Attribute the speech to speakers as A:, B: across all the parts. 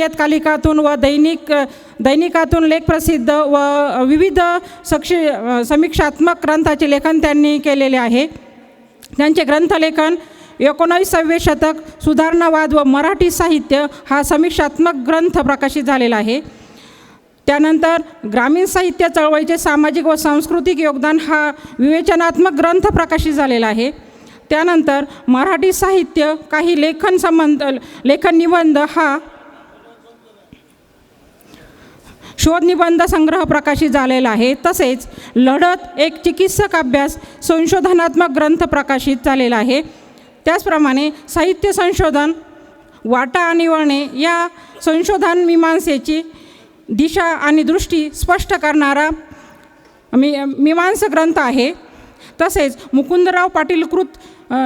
A: नियतकालिकातून व दैनिकातून लेख प्रसिद्ध व विविध समीक्षात्मक ग्रंथाचे लेखन त्यांनी केलेले आहे। त्यांचे ग्रंथलेखन 19वे शतक, सुधारणावाद व मराठी साहित्य हा समीक्षात्मक ग्रंथ प्रकाशित झालेला आहे। त्यानंतर ग्रामीण साहित्य चळवळीचे सामाजिक व सांस्कृतिक योगदान हा विवेचनात्मक ग्रंथ प्रकाशित झालेला आहे। त्यानंतर मराठी साहित्य काही लेखन निबंध हा शोध निबंध संग्रह प्रकाशित झालेला आहे। तसेच लढत एक चिकित्सक अभ्यास संशोधनात्मक ग्रंथ प्रकाशित झालेला आहे। त्याचप्रमाणे साहित्य संशोधन वाटा आणि वळणे या संशोधन मीमांसेची दिशा आणि दृष्टी स्पष्ट करणारा मीमांसा ग्रंथ आहे। तसेच मुकुंदराव पाटील कृत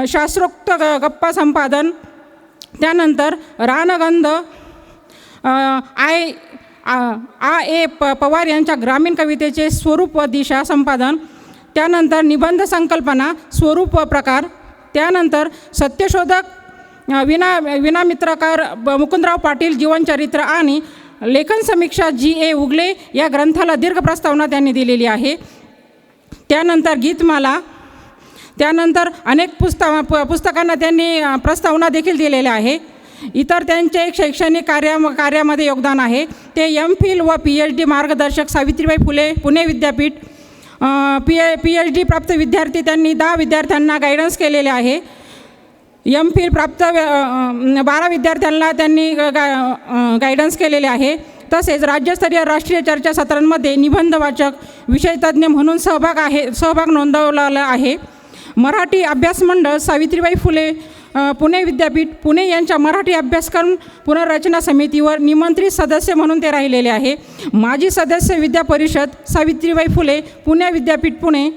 A: शास्त्रोक्त गप्पा संपादन, त्यानंतर रानगंध ए पवार यांच्या ग्रामीण कवितेचे स्वरूप व दिशा संपादन, त्यानंतर निबंध संकल्पना स्वरूप व प्रकार, त्यानंतर सत्यशोधक विनामित्रकार मुकुंदराव पाटील जीवनचरित्र आणि लेखन समीक्षा G.A. उगले या ग्रंथाला दीर्घ प्रस्तावना त्यांनी दिलेली आहे। त्यानंतर गीतमाला, त्यानंतर अनेक पुस्तकांना त्यांनी प्रस्तावना देखील दिलेल्या आहे। इतर त्यांचे शैक्षणिक कार्यामध्ये योगदान आहे ते M.Phil व PhD मार्गदर्शक सावित्रीबाई फुले पुणे विद्यापीठ, PhD प्राप्त विद्यार्थी त्यांनी 10 विद्यार्थ्यांना गायडन्स केलेले आहे। M.Phil प्राप्त 12 विद्यार्थ्यांना त्यांनी गायडन्स केलेले आहे। तसेच राज्यस्तरीय राष्ट्रीय चर्चासत्रांमध्ये निबंध वाचक विषयतज्ञ म्हणून सहभाग नोंदवलेला आहे। मराठी अभ्यास मंडळ सावित्रीबाई फुले पुणे विद्यापीठ पुणे यांच्या मराठी अभ्यासक्रम पुनर्रचना समितीवर निमंत्रित सदस्य म्हणून ते राहिलेले आहे। माजी सदस्य विद्या परिषद सावित्रीबाई फुले पुणे विद्यापीठ पुणे।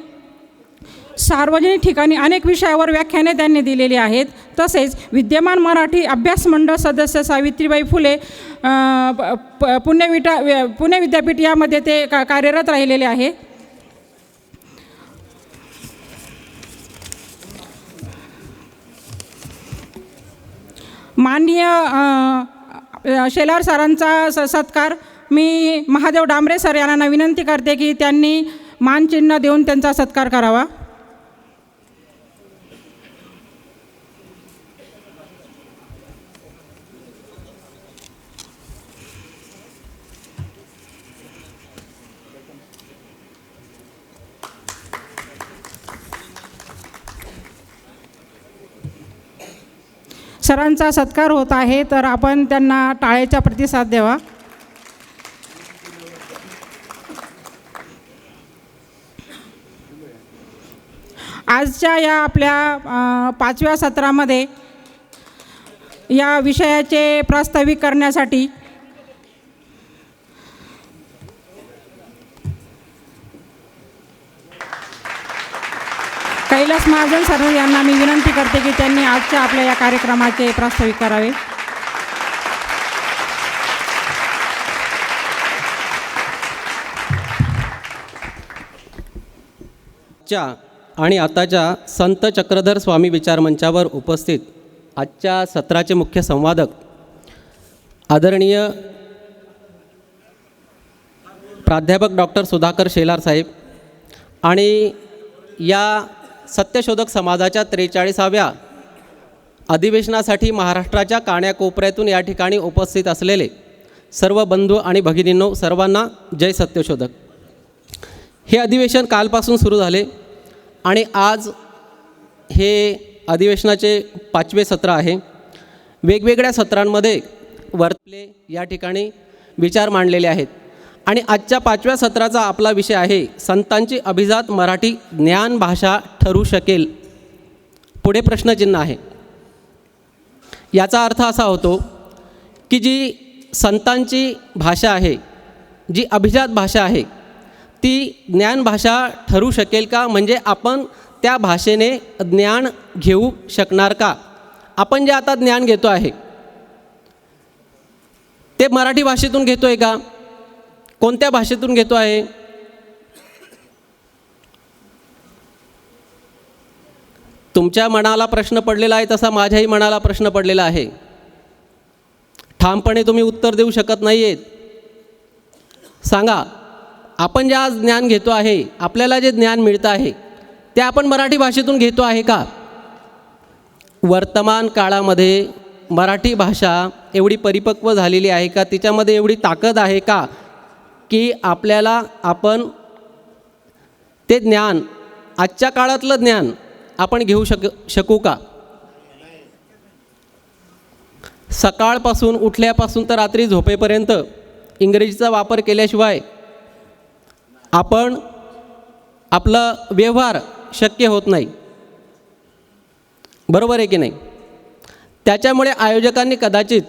A: सार्वजनिक ठिकाणी अनेक विषयावर व्याख्याने त्यांनी दिलेली आहेत। तसेच विद्यमान मराठी अभ्यास मंडळ सदस्य सावित्रीबाई फुले पुणे विद्यापीठ यामध्ये ते कार्यरत राहिलेले आहे। माननीय शेलार सरांचा सत्कार मी महादेव डांबरे सर यांना विनंती करते की त्यांनी मानचिन्ह देऊन त्यांचा सत्कार करावा। सरांचा सत्कार होत आहे तर आपण त्यांना टाळ्याचा प्रतिसाद द्यावा। आजच्या या आपल्या 5व्या सत्रामध्ये या विषयाचे प्रास्ताविक करण्यासाठी कैलास महाजन सर यांना मी विनंती करते की त्यांनी आजच्या आपल्या या कार्यक्रमाचे प्रास्ताविक करावे।
B: आणि आताच्या संत चक्रधर स्वामी विचार मंचावर उपस्थित आजच्या सत्राचे मुख्य संवादक आदरणीय प्राध्यापक डॉक्टर सुधाकर शेलार साहेब आणि या सत्यशोधक समाजाच्या 43व्या अधिवेशनासाठी महाराष्ट्राच्या कानाकोपऱ्यातून या ठिकाणी उपस्थित असलेले सर्व बंधू आणि भगिनींनो, सर्वांना जय सत्यशोधक। हे अधिवेशन कालपासून सुरू झाले आणि आज हे अधिवेशनाचे 5वे सत्र आहे। वेगवेगळ्या सत्रांमध्ये वर्तले या ठिकाणी विचार मांडलेले आहेत आणि आजच्या 5व्या सत्राचा आपला विषय आहे संतांची अभिजात मराठी ज्ञान भाषा ठरू शकेल। पुढे प्रश्नचिन्ह आहे। याचा अर्थ असा होतो की जी संतांची भाषा आहे, जी अभिजात भाषा आहे, ती ज्ञान भाषा ठरू शकेल का? म्हणजे आपण त्या भाषेने ज्ञान घेऊ शकणार का? आपण जे आता ज्ञान घेतो आहे ते मराठी भाषेतून घेतो आहे का? कोणत्या भाषेतून घेतो आहे? तुमच्या मनाला प्रश्न पडलेला आहे तसा माझ्याही मनाला प्रश्न पडलेला आहे। ठामपणे तुम्ही उत्तर देऊ शकत नाही आहेत. सांगा, आपण जे आज ज्ञान घेतो आहे, आपल्याला जे ज्ञान मिळतं आहे ते आपण मराठी भाषेतून घेतो आहे का? वर्तमान काळामध्ये मराठी भाषा एवढी परिपक्व झालेली आहे का? तिच्यामध्ये एवढी ताकद आहे का की आपल्याला आपण ते ज्ञान, आजच्या काळातलं ज्ञान आपण घेऊ शकू का? सकाळपासून उठल्यापासून तर रात्री झोपेपर्यंत इंग्रजीचा वापर केल्याशिवाय आपण आपला व्यवहार शक्य होत नाही. बरोबर आहे की नाही? त्याच्यामुळे आयोजकांनी कदाचित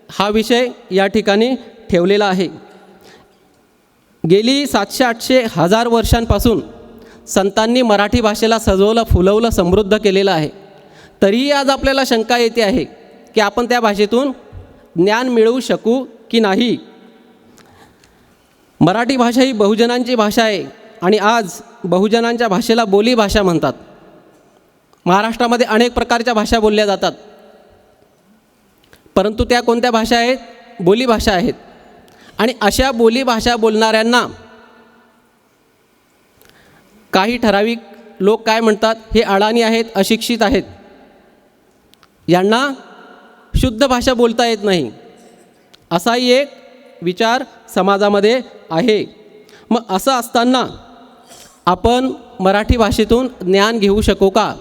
B: हा विषय या ठिकाणी ठेवलेला आहे. गेली 700-800-1000 वर्षांपासून संतांनी मराठी भाषेला सजवलं, फुलवलं, समृद्ध केलेलं आहे. तरीही आज आपल्याला शंका येते आहे की आपण त्या भाषेतून ज्ञान मिळवू शकू की नाही. मराठी भाषा ही बहुजनांची भाषा आहे आणि आज बहुजनांच्या भाषेला बोलीभाषा म्हणतात. महाराष्ट्रामध्ये अनेक प्रकारच्या भाषा बोलल्या जातात, परंतु त्या कोणत्या भाषा आहेत? बोलीभाषा आहेत. आणि अशा बोलीभाषा बोलणाऱ्यांना काही ठराविक लोक काय म्हणतात? हे अडाणी आहेत, अशिक्षित आहेत, यांना शुद्ध भाषा बोलता येत नाही, असाही एक विचार समाजामध्ये आहे. मग असं असताना आपण मराठी भाषेतून ज्ञान घेऊ शकू का?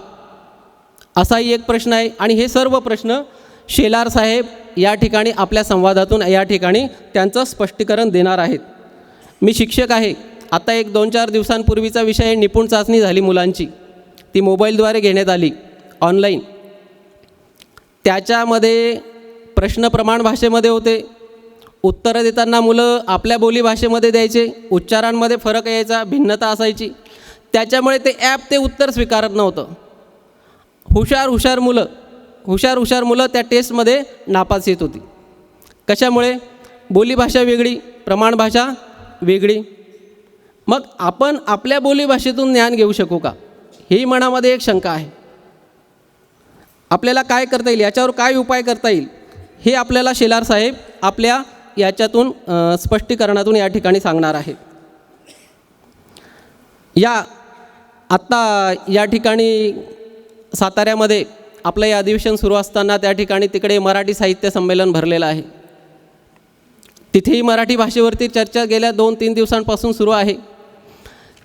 B: असाही एक प्रश्न आहे. आणि हे सर्व प्रश्न शेलार साहेब या ठिकाणी आपल्या संवादातून या ठिकाणी त्यांचं स्पष्टीकरण देणार आहेत. मी शिक्षक आहे. आता एक 2-4 दिवसांपूर्वीचा विषय निपुण चाचणी झाली मुलांची, ती मोबाईलद्वारे घेण्यात आली ऑनलाईन. त्याच्यामध्ये प्रश्न प्रमाण भाषेमध्ये होते. उत्तरं देताना मुलं आपल्या बोलीभाषेमध्ये द्यायचे, उच्चारांमध्ये फरक यायचा, भिन्नता असायची. त्याच्यामुळे ते ॲप ते उत्तर स्वीकारत नव्हतं. हुशार मुलं त्या टेस्टमध्ये नापास येत होती. कशामुळे? बोलीभाषा वेगळी, प्रमाण भाषा वेगळी. मग आपण आपल्या बोलीभाषेतून ज्ञान घेऊ शकू का? ही मनामध्ये एक शंका आहे. आपल्याला काय करता येईल, याच्यावर काय उपाय करता येईल, हे आपल्याला शेलार साहेब आपल्या याच्यातून स्पष्टीकरणातून या ठिकाणी सांगणार आहेत. आत्ता या ठिकाणी साताऱ्यामध्ये आपलं हे अधिवेशन सुरू असताना त्या ठिकाणी तिकडे मराठी साहित्य संमेलन भरलेलं आहे. तिथेही मराठी भाषेवरती चर्चा गेल्या 2-3 दिवसांपासून सुरू आहे.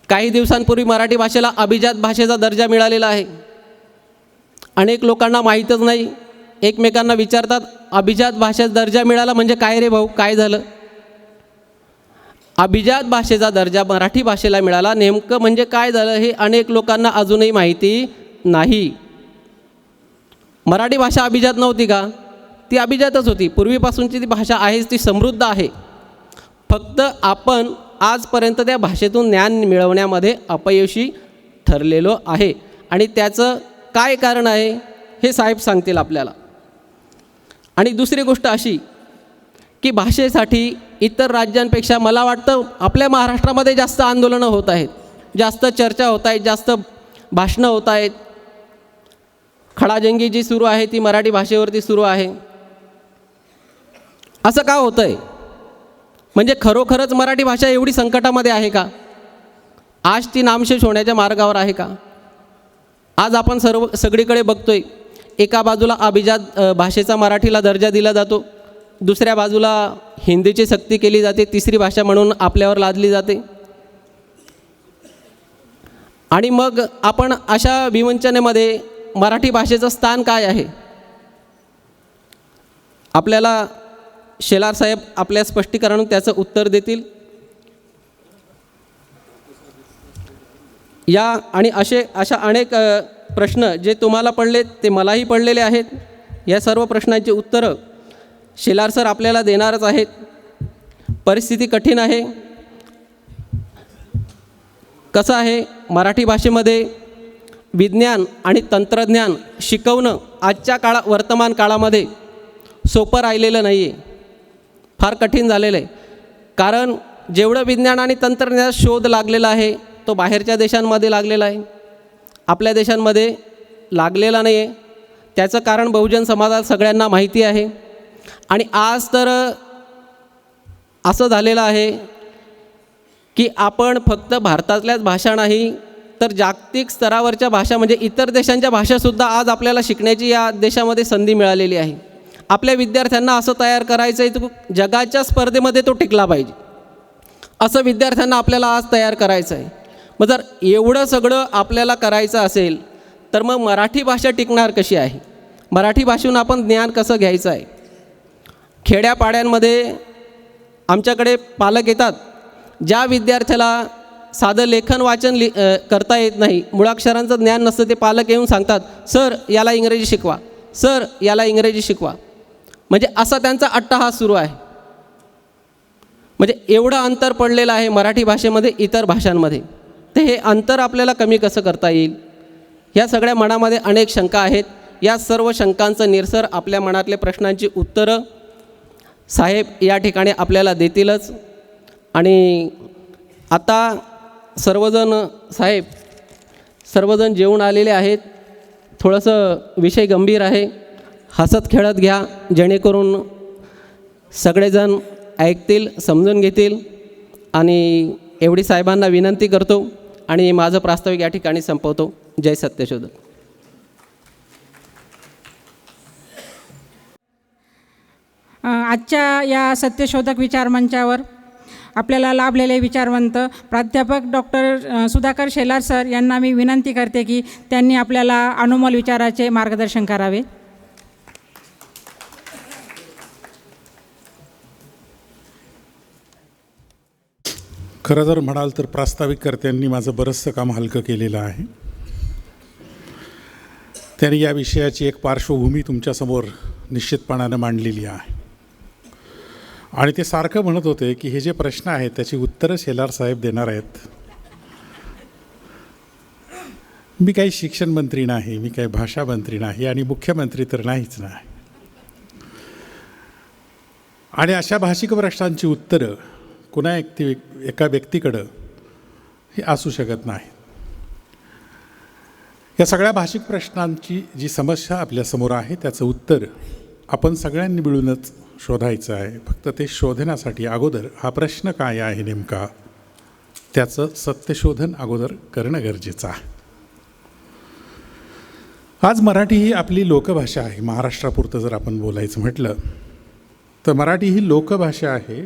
B: काही दिवसांपूर्वी मराठी भाषेला अभिजात भाषेचा दर्जा मिळालेला आहे. अनेक लोकांना माहीतच नाही. एकमेकांना विचारतात, अभिजात भाषेचा दर्जा मिळाला म्हणजे काय रे भाऊ, काय झालं? अभिजात भाषेचा दर्जा मराठी भाषेला मिळाला, नेमकं म्हणजे काय झालं हे अनेक लोकांना अजूनही माहिती नाही. मराठी भाषा अभिजात नव्हती का? ती अभिजातच होती. पूर्वीपासूनची ती भाषा आहेच, ती समृद्ध आहे. फक्त आपण आजपर्यंत त्या भाषेतून ज्ञान मिळवण्यामध्ये अपयशी ठरलेलो आहे. आणि त्याचं काय कारण आहे हे साहेब सांगतील आपल्याला. आणि दुसरी गोष्ट अशी की भाषेसाठी इतर राज्यांपेक्षा मला वाटतं आपल्या महाराष्ट्रामध्ये जास्त आंदोलनं होत आहेत, जास्त चर्चा होत आहेत, जास्त भाषणं होत आहेत. खडाजंगी जी सुरू आहे ती मराठी भाषेवरती सुरू आहे. असं का होतं आहे? म्हणजे खरोखरच मराठी भाषा एवढी संकटामध्ये आहे का? आज ती नामशेष होण्याच्या मार्गावर आहे का? आज आपण सगळीकडे बघतोय, एका बाजूला अभिजात भाषेचा मराठीला दर्जा दिला जातो, दुसऱ्या बाजूला हिंदीची सक्ती केली जाते, तिसरी भाषा म्हणून आपल्यावर लादली जाते. आणि मग आपण अशा विवंचनेमध्ये मराठी भाषेचं स्थान काय आहे? आपल्याला शेलार साहेब आपल्या स्पष्टीकरणातून त्याचं उत्तर देतील. आणि अशा अनेक प्रश्न जे तुम्हाला पडलेत ते मलाही पडलेले आहेत. या सर्व प्रश्नांची उत्तरं शेलार सर आपल्याला देणारच आहेत. परिस्थिती कठीण आहे. कसं आहे, मराठी भाषेमध्ये विज्ञान आणि तंत्रज्ञान शिकवणं आजच्या वर्तमान काळामध्ये सोपं राहिलेलं नाही आहे, फार कठीण झालेलं आहे. कारण जेवढं विज्ञान आणि तंत्रज्ञानाचा शोध लागलेला आहे तो बाहेरच्या देशांमध्ये लागलेला आहे, आपल्या देशांमध्ये लागलेला नाही आहे. त्याचं कारण बहुजन समाजात सगळ्यांना माहिती आहे. आणि आज तर असं झालेलं आहे की आपण फक्त भारतातल्याच भाषा नाही तर जागतिक स्तरावरच्या भाषा म्हणजे इतर देशांच्या भाषासुद्धा आज आपल्याला शिकण्याची या देशामध्ये संधी मिळालेली आहे. आपल्या विद्यार्थ्यांना असं तयार करायचं आहे की जगाच्या स्पर्धेमध्ये तो टिकला पाहिजे, असं विद्यार्थ्यांना आपल्याला आज तयार करायचं आहे. मग जर एवढं सगळं आपल्याला करायचं असेल तर मग मराठी भाषा टिकणार कशी आहे, मराठी भाषेतून आपण ज्ञान कसं घ्यायचं आहे. खेड्यापाड्यांमध्ये आमच्याकडे पालक येतात, ज्या विद्यार्थ्याला साधं लेखन वाचन करता येत नाही, मुळाक्षरांचं ज्ञान नसतं, ते पालक येऊन सांगतात, सर याला इंग्रजी शिकवा, सर याला इंग्रजी शिकवा. म्हणजे असा त्यांचा अट्टाहास सुरू आहे. म्हणजे एवढं अंतर पडलेलं आहे मराठी भाषेमध्ये इतर भाषांमध्ये. तर हे अंतर आपल्याला कमी कसं करता येईल, ह्या सगळ्या मनामध्ये अनेक शंका आहेत. या सर्व शंकांचं निरसर, आपल्या मनातल्या प्रश्नांची उत्तरं साहेब या ठिकाणी आपल्याला देतीलच. आणि आता सर्वजण जेवून आलेले आहेत. थोडंसं विषय गंभीर आहे, हसत खेळत घ्या जेणेकरून सगळेजण ऐकतील, समजून घेतील. आणि एवढी साहेबांना विनंती करतो आणि माझं प्रास्ताविक या ठिकाणी संपवतो. जय सत्यशोधक.
A: आजच्या या सत्यशोधक विचारमंचावर आपल्याला लाभलेले विचारवंत प्राध्यापक डॉक्टर सुधाकर शेलार सर यांना मी विनंती करते की त्यांनी आपल्याला अनुमोल विचाराचे मार्गदर्शन करावे.
C: खरं जर म्हणाल तर प्रास्ताविककर्त्यांनी माझं बरंचसं काम हलकं केलेलं आहे. त्यांनी या विषयाची एक पार्श्वभूमी तुमच्यासमोर निश्चितपणानं मांडलेली आहे. आणि ते सारखं म्हणत होते की हे जे प्रश्न आहेत त्याची उत्तरं शेलार साहेब देणार आहेत. मी काही शिक्षण मंत्री नाही, मी काही भाषा मंत्री नाही आणि मुख्यमंत्री तर नाहीच नाही. आणि अशा भाषिक प्रश्नांची उत्तरं कुणा एका व्यक्तीकडं हे असू शकत नाही. या सगळ्या भाषिक प्रश्नांची जी समस्या आपल्यासमोर आहे त्याचं उत्तर आपण सगळ्यांनी मिळूनच शोधायचं आहे. फक्त ते शोधण्यासाठी अगोदर हा प्रश्न काय आहे नेमका, त्याचं सत्यशोधन अगोदर करणं गरजेचं आहे. आज मराठी ही आपली लोकभाषा आहे. महाराष्ट्रापुरतं जर आपण बोलायचं म्हटलं तर मराठी ही लोकभाषा आहे.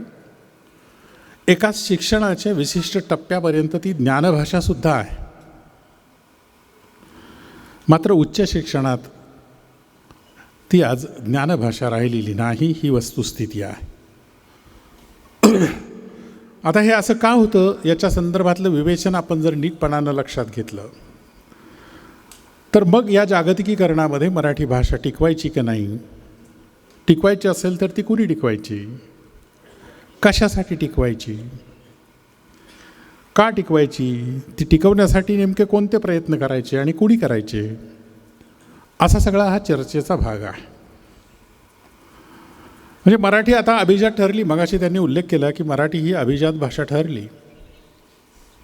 C: एकाच शिक्षणाच्या विशिष्ट टप्प्यापर्यंत ती ज्ञानभाषासुद्धा आहे. मात्र उच्च शिक्षणात ती आज ज्ञानभाषा राहिलेली नाही, ही वस्तुस्थिती आहे. आता हे असं का होतं याच्या संदर्भातलं विवेचन आपण जर नीटपणानं लक्षात घेतलं तर मग या जागतिकीकरणामध्ये मराठी भाषा टिकवायची की नाही, टिकवायची असेल तर ती कुणी टिकवायची, कशासाठी टिकवायची, का टिकवायची, ती टिकवण्यासाठी नेमके कोणते प्रयत्न करायचे आणि कुणी करायचे, असा सगळा हा चर्चेचा भाग आहे. म्हणजे मराठी आता अभिजात ठरली. मगाशी त्यांनी उल्लेख केला की मराठी ही अभिजात भाषा ठरली,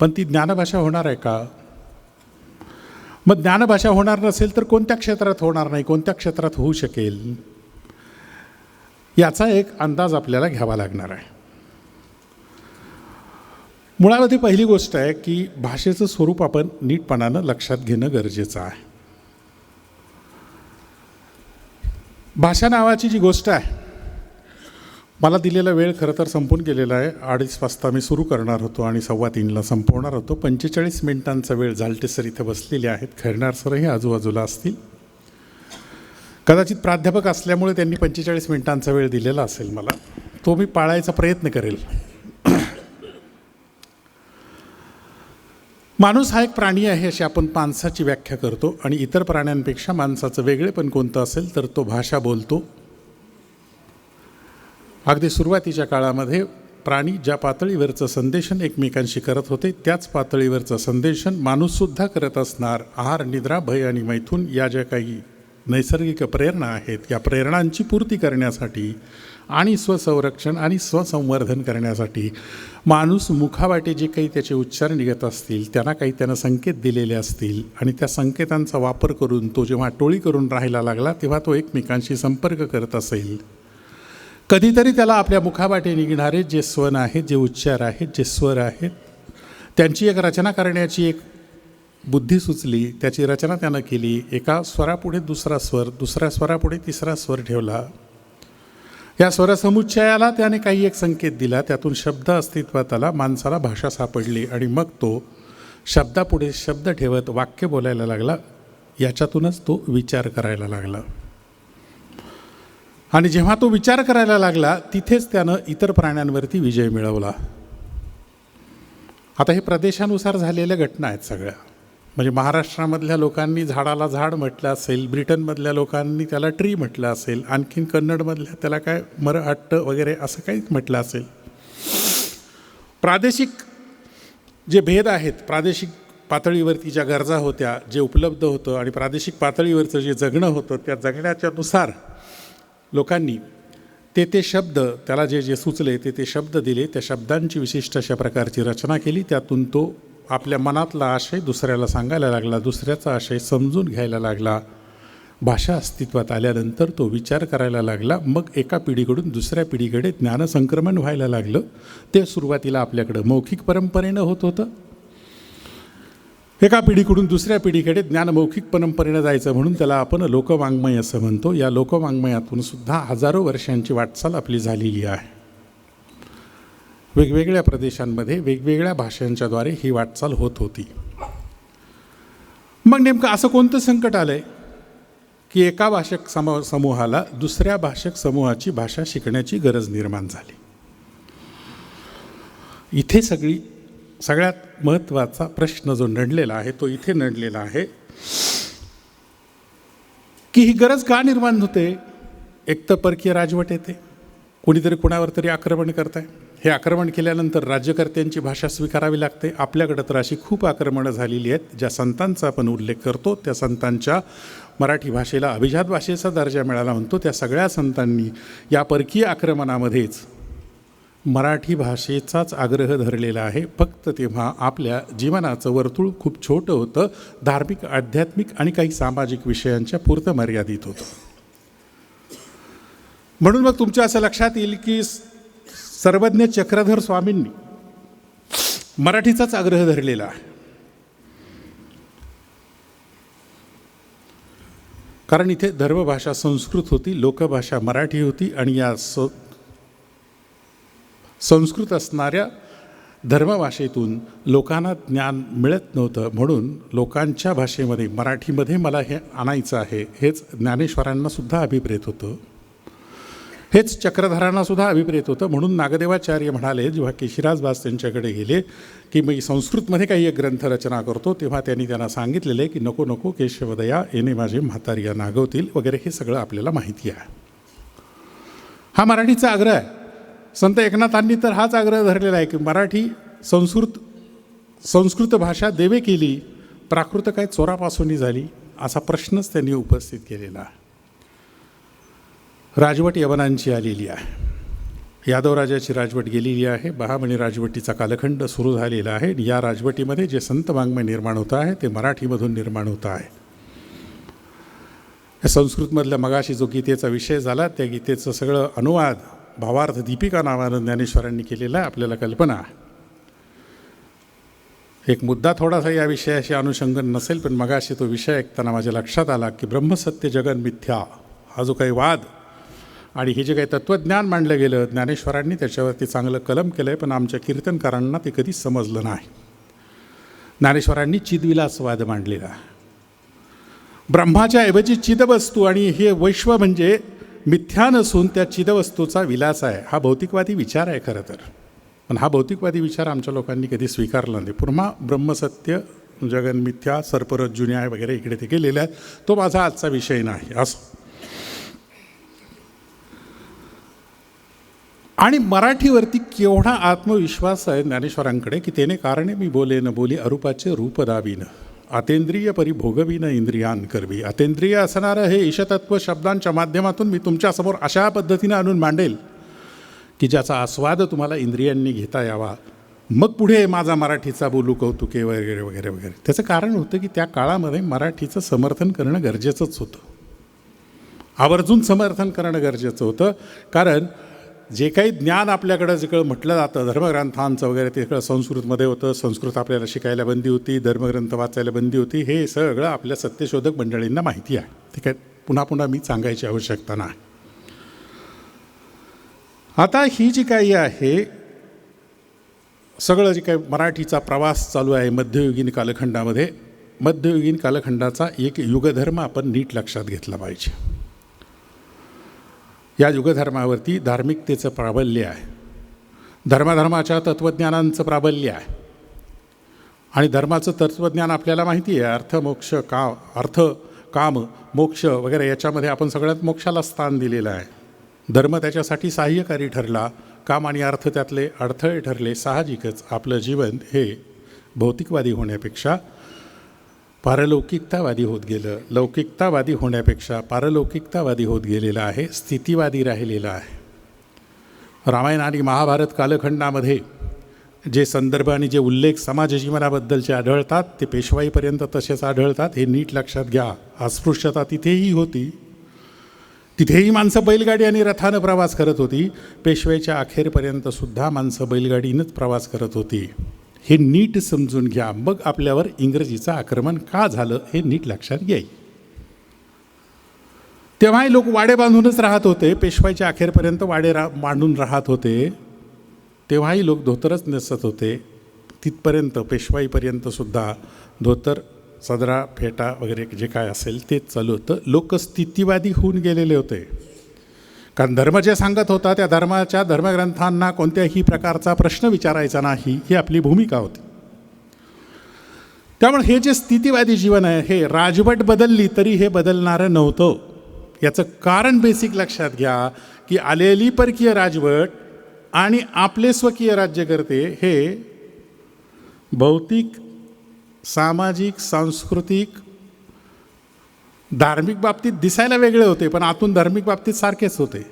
C: पण ती ज्ञानभाषा होणार आहे का? मग ज्ञानभाषा होणार नसेल तर कोणत्या क्षेत्रात होणार नाही, कोणत्या क्षेत्रात होऊ शकेल, याचा एक अंदाज आपल्याला घ्यावा लागणार आहे. मुळामध्ये पहिली गोष्ट आहे की भाषेचं स्वरूप आपण नीटपणानं लक्षात घेणं गरजेचं आहे. भाषा नावाची जी गोष्ट आहे, मला दिलेला वेळ खरं तर संपून गेलेला आहे. 2:30 वाजता मी सुरू करणार होतो आणि 2:15ला संपवणार होतो. 45 मिनिटांचा वेळ झालटे सर इथं बसलेले आहेत, खैरनार सरही आजूबाजूला असतील. कदाचित प्राध्यापक असल्यामुळे त्यांनी 45 मिनिटांचा वेळ दिलेला असेल मला, तो मी पाळायचा प्रयत्न करेल. माणूस हा एक प्राणी आहे अशी आपण माणसाची व्याख्या करतो आणि इतर प्राण्यांपेक्षा माणसाचं वेगळेपण कोणतं असेल तर तो भाषा बोलतो. अगदी सुरुवातीच्या काळामध्ये प्राणी ज्या पातळीवरचं संदेशन एकमेकांशी करत होते त्याच पातळीवरचं संदेशन माणूससुद्धा करत असणार. आहार, निद्रा, भय आणि मैथून या ज्या काही नैसर्गिक प्रेरणा आहेत, या प्रेरणांची पूर्ती करण्यासाठी आणि स्वसंरक्षण आणि स्वसंवर्धन करण्यासाठी माणूस मुखावाटे जे काही त्याचे उच्चार निघत असतील, त्यांना काही त्यानं संकेत दिलेले असतील आणि त्या संकेतांचा वापर करून तो जेव्हा टोळी करून राहायला लागला तेव्हा तो एकमेकांशी संपर्क करत असेल. कधीतरी त्याला आपल्या मुखावाटे निघणारे जे स्वन आहेत, जे उच्चार आहेत, जे स्वर आहेत, त्यांची एक रचना करण्याची एक बुद्धी सुचली. त्याची रचना त्यानं केली. एका स्वरापुढे दुसरा स्वर, दुसऱ्या स्वरापुढे तिसरा स्वर ठेवला. या स्वरसमुच्चयाला त्याने काही एक संकेत दिला. त्यातून शब्द अस्तित्वात आला. माणसाला भाषा सापडली आणि मग तो शब्दापुढे शब्द ठेवत वाक्य बोलायला लागला. याच्यातूनच तो विचार करायला लागला. आणि जेव्हा तो विचार करायला लागला तिथेच त्यानं इतर प्राण्यांवरती विजय मिळवला. आता हे प्रदेशानुसार झालेल्या घटना आहेत सगळ्या. म्हणजे महाराष्ट्रामधल्या लोकांनी झाडाला झाड म्हटलं असेल, ब्रिटनमधल्या लोकांनी त्याला ट्री म्हटलं असेल, आणखीन कन्नडमधल्या त्याला काय मरहट्ट वगैरे असं काही म्हटलं असेल. प्रादेशिक जे भेद आहेत, प्रादेशिक पातळीवरती ज्या गरजा होत्या, जे उपलब्ध होतं आणि प्रादेशिक पातळीवरचं जे जगणं होतं, त्या जगण्याच्यानुसार लोकांनी ते शब्द त्याला जे सुचले ते शब्द दिले. त्या शब्दांची विशिष्ट अशा प्रकारची रचना केली. त्यातून तो आपल्या मनातला आशय दुसऱ्याला सांगायला लागला, दुसऱ्याचा आशय समजून घ्यायला लागला. भाषा अस्तित्वात आल्यानंतर तो विचार करायला लागला. मग एका पिढीकडून दुसऱ्या पिढीकडे ज्ञानसंक्रमण व्हायला लागलं. ते सुरुवातीला आपल्याकडं मौखिक परंपरेनं होत होतं. एका पिढीकडून दुसऱ्या पिढीकडे ज्ञान मौखिक परंपरेनं जायचं म्हणून त्याला आपण लोकवाङ्मय असं म्हणतो. या लोकवाङ्मयातून सुद्धा हजारो वर्षांची वाटचाल आपली झालेली आहे. वेगवेगळ्या प्रदेशांमध्ये वेगवेगळ्या भाषांच्याद्वारे ही वाटचाल होत होती. मग नेमकं असं कोणतं संकट आलं आहे की एका भाषक समूहाला दुसऱ्या भाषक समूहाची भाषा शिकण्याची गरज निर्माण झाली? इथे सगळ्यात महत्त्वाचा प्रश्न जो नडलेला आहे तो इथे नडलेला आहे की ही गरज का निर्माण होते? एक तर परकीय राजवट येते, कोणीतरी कोणावर तरी आक्रमण करत आहे. हे आक्रमण केल्यानंतर राज्यकर्त्यांची भाषा स्वीकारावी लागते. आपल्याकडं तर अशी खूप आक्रमणं झालेली आहेत. ज्या संतांचा आपण उल्लेख करतो त्या संतांच्या मराठी भाषेला अभिजात भाषेचा दर्जा मिळाला म्हणतो. त्या सगळ्या संतांनी या परकीय आक्रमणामध्येच मराठी भाषेचाच आग्रह धरलेला आहे. फक्त तेव्हा आपल्या जीवनाचं वर्तुळ खूप छोटं होतं. धार्मिक, आध्यात्मिक आणि काही सामाजिक विषयांच्या पुरतं मर्यादित होतं. म्हणून मग तुमच्या असं लक्षात येईल की सर्वज्ञ चक्रधर स्वामींनी मराठीचाच आग्रह धरलेला आहे. कारण इथे धर्मभाषा संस्कृत होती, लोकभाषा मराठी होती आणि या संस्कृत असणाऱ्या धर्मभाषेतून लोकांना ज्ञान मिळत नव्हतं. म्हणून लोकांच्या भाषेमध्ये, मराठीमध्ये मला हे आणायचं आहे, हेच ज्ञानेश्वरांनासुद्धा अभिप्रेत होतं, हेच चक्रधरांनासुद्धा अभिप्रेत होतं. म्हणून नागदेवाचार्य म्हणाले, जेव्हा केशिराजबास त्यांच्याकडे गेले की मी संस्कृतमध्ये काही एक ग्रंथ रचना करतो, तेव्हा त्यांना सांगितलेले की नको नको केशवदया येणे माझे म्हातारिया नागवतील वगैरे. हे सगळं आपल्याला माहिती आहे. हा मराठीचा आग्रह आहे. संत एकनाथांनी तर हाच आग्रह धरलेला आहे की मराठी संस्कृत भाषा देवे केली, प्राकृत काय चोरापासूनही झाली, असा प्रश्नच त्यांनी उपस्थित केलेला आहे. राजवट यवनांची आलेली आहे. यादवराजाची राजवट गेलेली आहे. बहामणी राजवटीचा कालखंड सुरू झालेला आहे. या राजवटीमध्ये जे संत वाङ्मय निर्माण होतं आहे ते मराठीमधून निर्माण होतं आहे. संस्कृतमधल्या मगाशी जो गीतेचा विषय झाला त्या गीतेचं सगळं अनुवाद भावार्थ दीपिका नावानं ज्ञानेश्वरांनी केलेला आहे. आपल्याला कल्पना आहे. एक मुद्दा थोडासा या विषयाशी अनुषंगन नसेल, पण मगाशी तो विषय ऐकताना माझ्या लक्षात आला की ब्रह्मसत्य जगन मिथ्या हा जो काही वाद आणि हे जे काही तत्त्वज्ञान मांडलं गेलं, ज्ञानेश्वरांनी त्याच्यावरती चांगलं कलम केलं आहे, पण आमच्या कीर्तनकारांना ते कधीच समजलं नाही. ज्ञानेश्वरांनी चिदविलासवाद मांडलेला. ब्रह्माच्या ऐवजी चिदवस्तू आणि हे वैश्व म्हणजे मिथ्या नसून त्या चिदवस्तूचा विलास आहे. हा भौतिकवादी विचार आहे खरं तर, पण हा भौतिकवादी विचार आमच्या लोकांनी कधी स्वीकारला नाही. पुन्हा ब्रह्मसत्य जगन मिथ्या सर्परज्जू न्याय वगैरे इकडे ते केलेले आहेत. तो माझा आजचा विषय नाही. असं आणि मराठीवरती केवढा आत्मविश्वास आहे ज्ञानेश्वरांकडे की त्याने कारणे मी बोले न बोली अरूपाचे रूप दावीन अतेंद्रिय परिभोगवीन इंद्रियान करवी. अतेंद्रिय असणारं हे ईशतत्व शब्दांच्या माध्यमातून मी तुमच्यासमोर अशा पद्धतीनं आणून मांडेल की ज्याचा आस्वाद तुम्हाला इंद्रियांनी घेता यावा. मग पुढे माझा मराठीचा बोलू कौतुके वगैरे वगैरे वगैरे. त्याचं कारण होतं की त्या काळामध्ये मराठीचं समर्थन करणं गरजेचंच होतं. आवर्जून समर्थन करणं गरजेचं होतं. कारण जे काही ज्ञान आपल्याकडं जिकडं म्हटलं जातं धर्मग्रंथांचं वगैरे ते सगळं संस्कृतमध्ये होतं, संस्कृत आपल्याला शिकायला बंदी होती, धर्मग्रंथ वाचायला बंदी होती, हे सगळं आपल्या सत्यशोधक मंडळींना माहिती आहे. ठीक आहे, पुन्हा पुन्हा मी सांगायची आवश्यकता नाही. आता ही जी काही आहे सगळं जे काही मराठीचा प्रवास चालू आहे मध्ययुगीन कालखंडामध्ये, मध्ययुगीन कालखंडाचा एक युगधर्म आपण नीट लक्षात घेतला पाहिजे. या युगधर्मावरती धार्मिकतेचं प्राबल्य आहे, धर्माधर्माच्या तत्त्वज्ञानांचं प्राबल्य आहे. आणि धर्माचं तत्त्वज्ञान आपल्याला माहिती आहे, अर्थ काम मोक्ष वगैरे याच्यामध्ये आपण सगळ्यात मोक्षाला स्थान दिलेलं आहे. धर्म त्याच्यासाठी सहाय्यकारी ठरला, काम आणि अर्थ त्यातले अडथळे ठरले. साहजिकच आपलं जीवन हे भौतिकवादी होण्यापेक्षा पारलौकिकतावादी होत गेलं, लौकिकतावादी होण्यापेक्षा पारलौकिकतावादी होत गेलेलं आहे, स्थितीवादी राहिलेलं आहे. रामायण आणि महाभारत कालखंडामध्ये जे संदर्भ आणि जे उल्लेख समाज जीवनाबद्दलचे आढळतात ते पेशवाईपर्यंत तसेच आढळतात. हे नीट लक्षात घ्या. अस्पृश्यता तिथेही होती, तिथेही माणसं बैलगाडी आणि रथानं प्रवास करत होती. पेशवाईच्या अखेरपर्यंतसुद्धा माणसं बैलगाडीनंच प्रवास करत होती. हे नीट समजून घ्या. मग आपल्यावर इंग्रजीचं आक्रमण का झालं हे नीट लक्षात घ्याय. तेव्हाही लोक वाडे बांधूनच राहत होते, पेशवाईच्या अखेरपर्यंत वाडे बांधून राहत होते. तेव्हाही लोक धोतरच नेसत होते. तिथपर्यंत पेशवाईपर्यंतसुद्धा धोतर, सदरा, फेटा वगैरे जे काय असेल तेच चालू होतं. लोक स्थितीवादी होऊन गेलेले होते. कारण धर्म जे सांगत होता त्या धर्माच्या धर्मग्रंथांना कोणत्याही प्रकारचा प्रश्न विचारायचा नाही ही आपली भूमिका होती. त्यामुळे हे जे स्थितीवादी जीवन आहे हे राजवट बदलली तरी हे बदलणारं नव्हतं. याचं कारण बेसिक लक्षात घ्या की आलेली परकीय राजवट आणि आपले स्वकीय राज्यकर्ते हे भौतिक, सामाजिक, सांस्कृतिक, धार्मिक बाबतीत दिसायला वेगळे होते पण आतून धार्मिक बाबतीत सारखेच होते.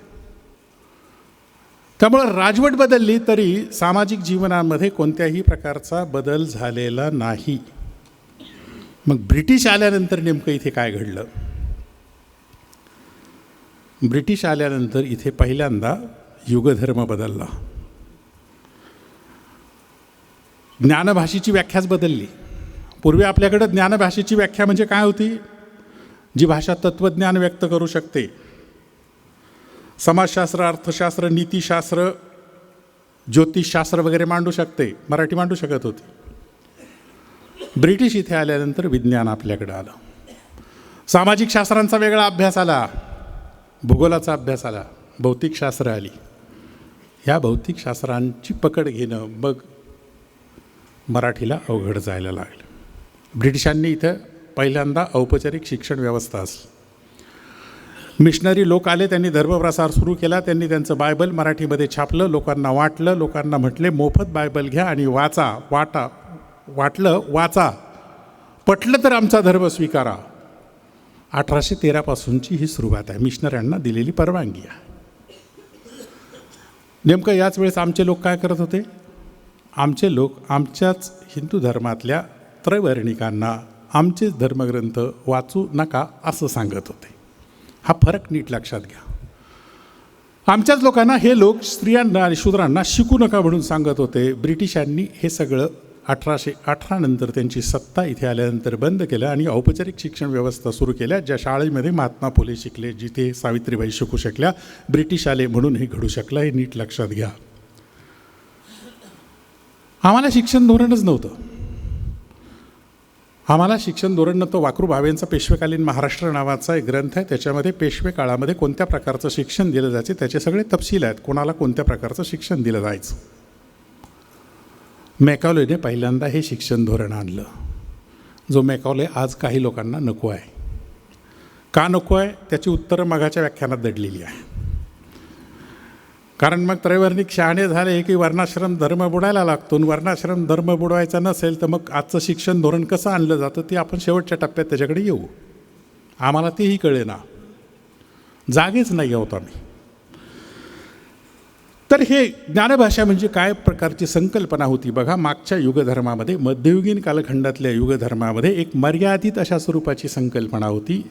C: त्यामुळं राजवट बदलली तरी सामाजिक जीवनामध्ये कोणत्याही प्रकारचा बदल झालेला नाही. मग ब्रिटिश आल्यानंतर नेमकं इथे काय घडलं? ब्रिटिश आल्यानंतर इथे पहिल्यांदा युगधर्म बदलला. ज्ञानभाषेची व्याख्याच बदलली. पूर्वी आपल्याकडं ज्ञानभाषेची व्याख्या म्हणजे काय होती? जी भाषा तत्त्वज्ञान व्यक्त करू शकते, समाजशास्त्र, अर्थशास्त्र, नीतिशास्त्र, ज्योतिषशास्त्र वगैरे मांडू शकते, मराठी मांडू शकत होती. ब्रिटिश इथे आल्यानंतर विज्ञान आपल्याकडे आलं. सामाजिक शास्त्रांचा वेगळा अभ्यास आला, भूगोलाचा अभ्यास आला, भौतिकशास्त्र आली. ह्या भौतिकशास्त्रांची पकड घेणं मग मराठीला अवघड जायला लागलं. ब्रिटिशांनी इथं पहिल्यांदा औपचारिक शिक्षण व्यवस्था असली. मिशनरी लोक आले, त्यांनी धर्मप्रसार सुरू केला. त्यांनी त्यांचं बायबल मराठीमध्ये छापलं, लोकांना वाटलं. लोकांना म्हटले मोफत बायबल घ्या आणि वाचा, वाटलं वाचा, पटलं तर आमचा धर्म स्वीकारा. 1813 पासूनची ही सुरुवात आहे, मिशनऱ्यांना दिलेली परवानगी आहे. नेमकं याच वेळेस आमचे लोक काय करत होते? आमचे लोक आमच्याच हिंदू धर्मातल्या त्रैवर्णिकांना आमचेच धर्मग्रंथ वाचू नका असं सांगत होते. हा फरक नीट लक्षात घ्या. आमच्याच लोकांना हे लोक स्त्रियांना आणि शूद्रांना शिकू नका म्हणून सांगत होते. ब्रिटिशांनी हे सगळं 1818 नंतर त्यांची सत्ता इथे आल्यानंतर बंद केलं आणि औपचारिक शिक्षण व्यवस्था सुरू केल्या. ज्या शाळेमध्ये महात्मा फुले शिकले, जिथे सावित्रीबाई शिकू शकल्या, ब्रिटिश आले म्हणून हे घडू शकलं. हे नीट लक्षात घ्या. आम्हाला शिक्षण धोरणच नव्हतं. आम्हाला शिक्षण धोरण नव्हतं. वाकरू भावेंचा पेशवेकालीन महाराष्ट्र नावाचा एक ग्रंथ आहे, त्याच्यामध्ये पेशवे काळामध्ये कोणत्या प्रकारचं शिक्षण दिलं जायचे त्याचे सगळे तपशील आहेत, कोणाला कोणत्या प्रकारचं शिक्षण दिलं जायचं. मॅकॉलेने पहिल्यांदा हे शिक्षण धोरण आणलं, जो मॅकॉले आज काही लोकांना नको आहे. का नको आहे त्याची उत्तरं मगाच्या व्याख्यानात दडलेली आहे. कारण मग त्रैवर्णिक शहाणे झाले की वर्णाश्रम धर्म बुडायला लागतो. वर्णाश्रम धर्म बुडवायचा नसेल तर मग आजचं शिक्षण धोरण कसं आणलं जातं ते आपण शेवटच्या टप्प्यात त्याच्याकडे येऊ. आम्हाला तेही कळेना, जागेच नाही आहोत आम्ही. तर हे ज्ञानभाषा म्हणजे काय प्रकारची संकल्पना होती बघा. मागच्या युगधर्मामध्ये, मध्ययुगीन कालखंडातल्या युगधर्मामध्ये एक मर्यादित अशा स्वरूपाची संकल्पना होती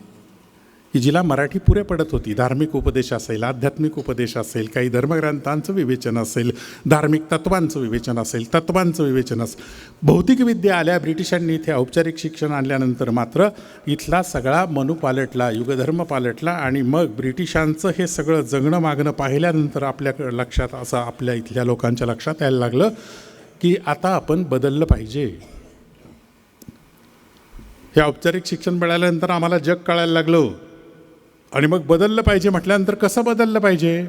C: की जिला मराठी पुरे पडत होती. धार्मिक उपदेश असेल, आध्यात्मिक उपदेश असेल, काही धर्मग्रंथांचं विवेचन असेल, धार्मिक तत्वांचं विवेचन असेल, तत्वांचं विवेचन असेल. भौतिक विद्या आल्या, ब्रिटिशांनी इथे औपचारिक शिक्षण आणल्यानंतर मात्र इथला सगळा मनू पालटला, युगधर्म पालटला. आणि मग ब्रिटिशांचं हे सगळं जगणं मागणं पाहिल्यानंतर आपल्या लक्षात असं आपल्या इथल्या लोकांच्या लक्षात यायला लागलं की आता आपण बदललं पाहिजे. हे औपचारिक शिक्षण मिळाल्यानंतर आम्हाला जग कळायला लागलं आणि मग बदललं पाहिजे म्हटल्यानंतर कसं बदललं पाहिजे.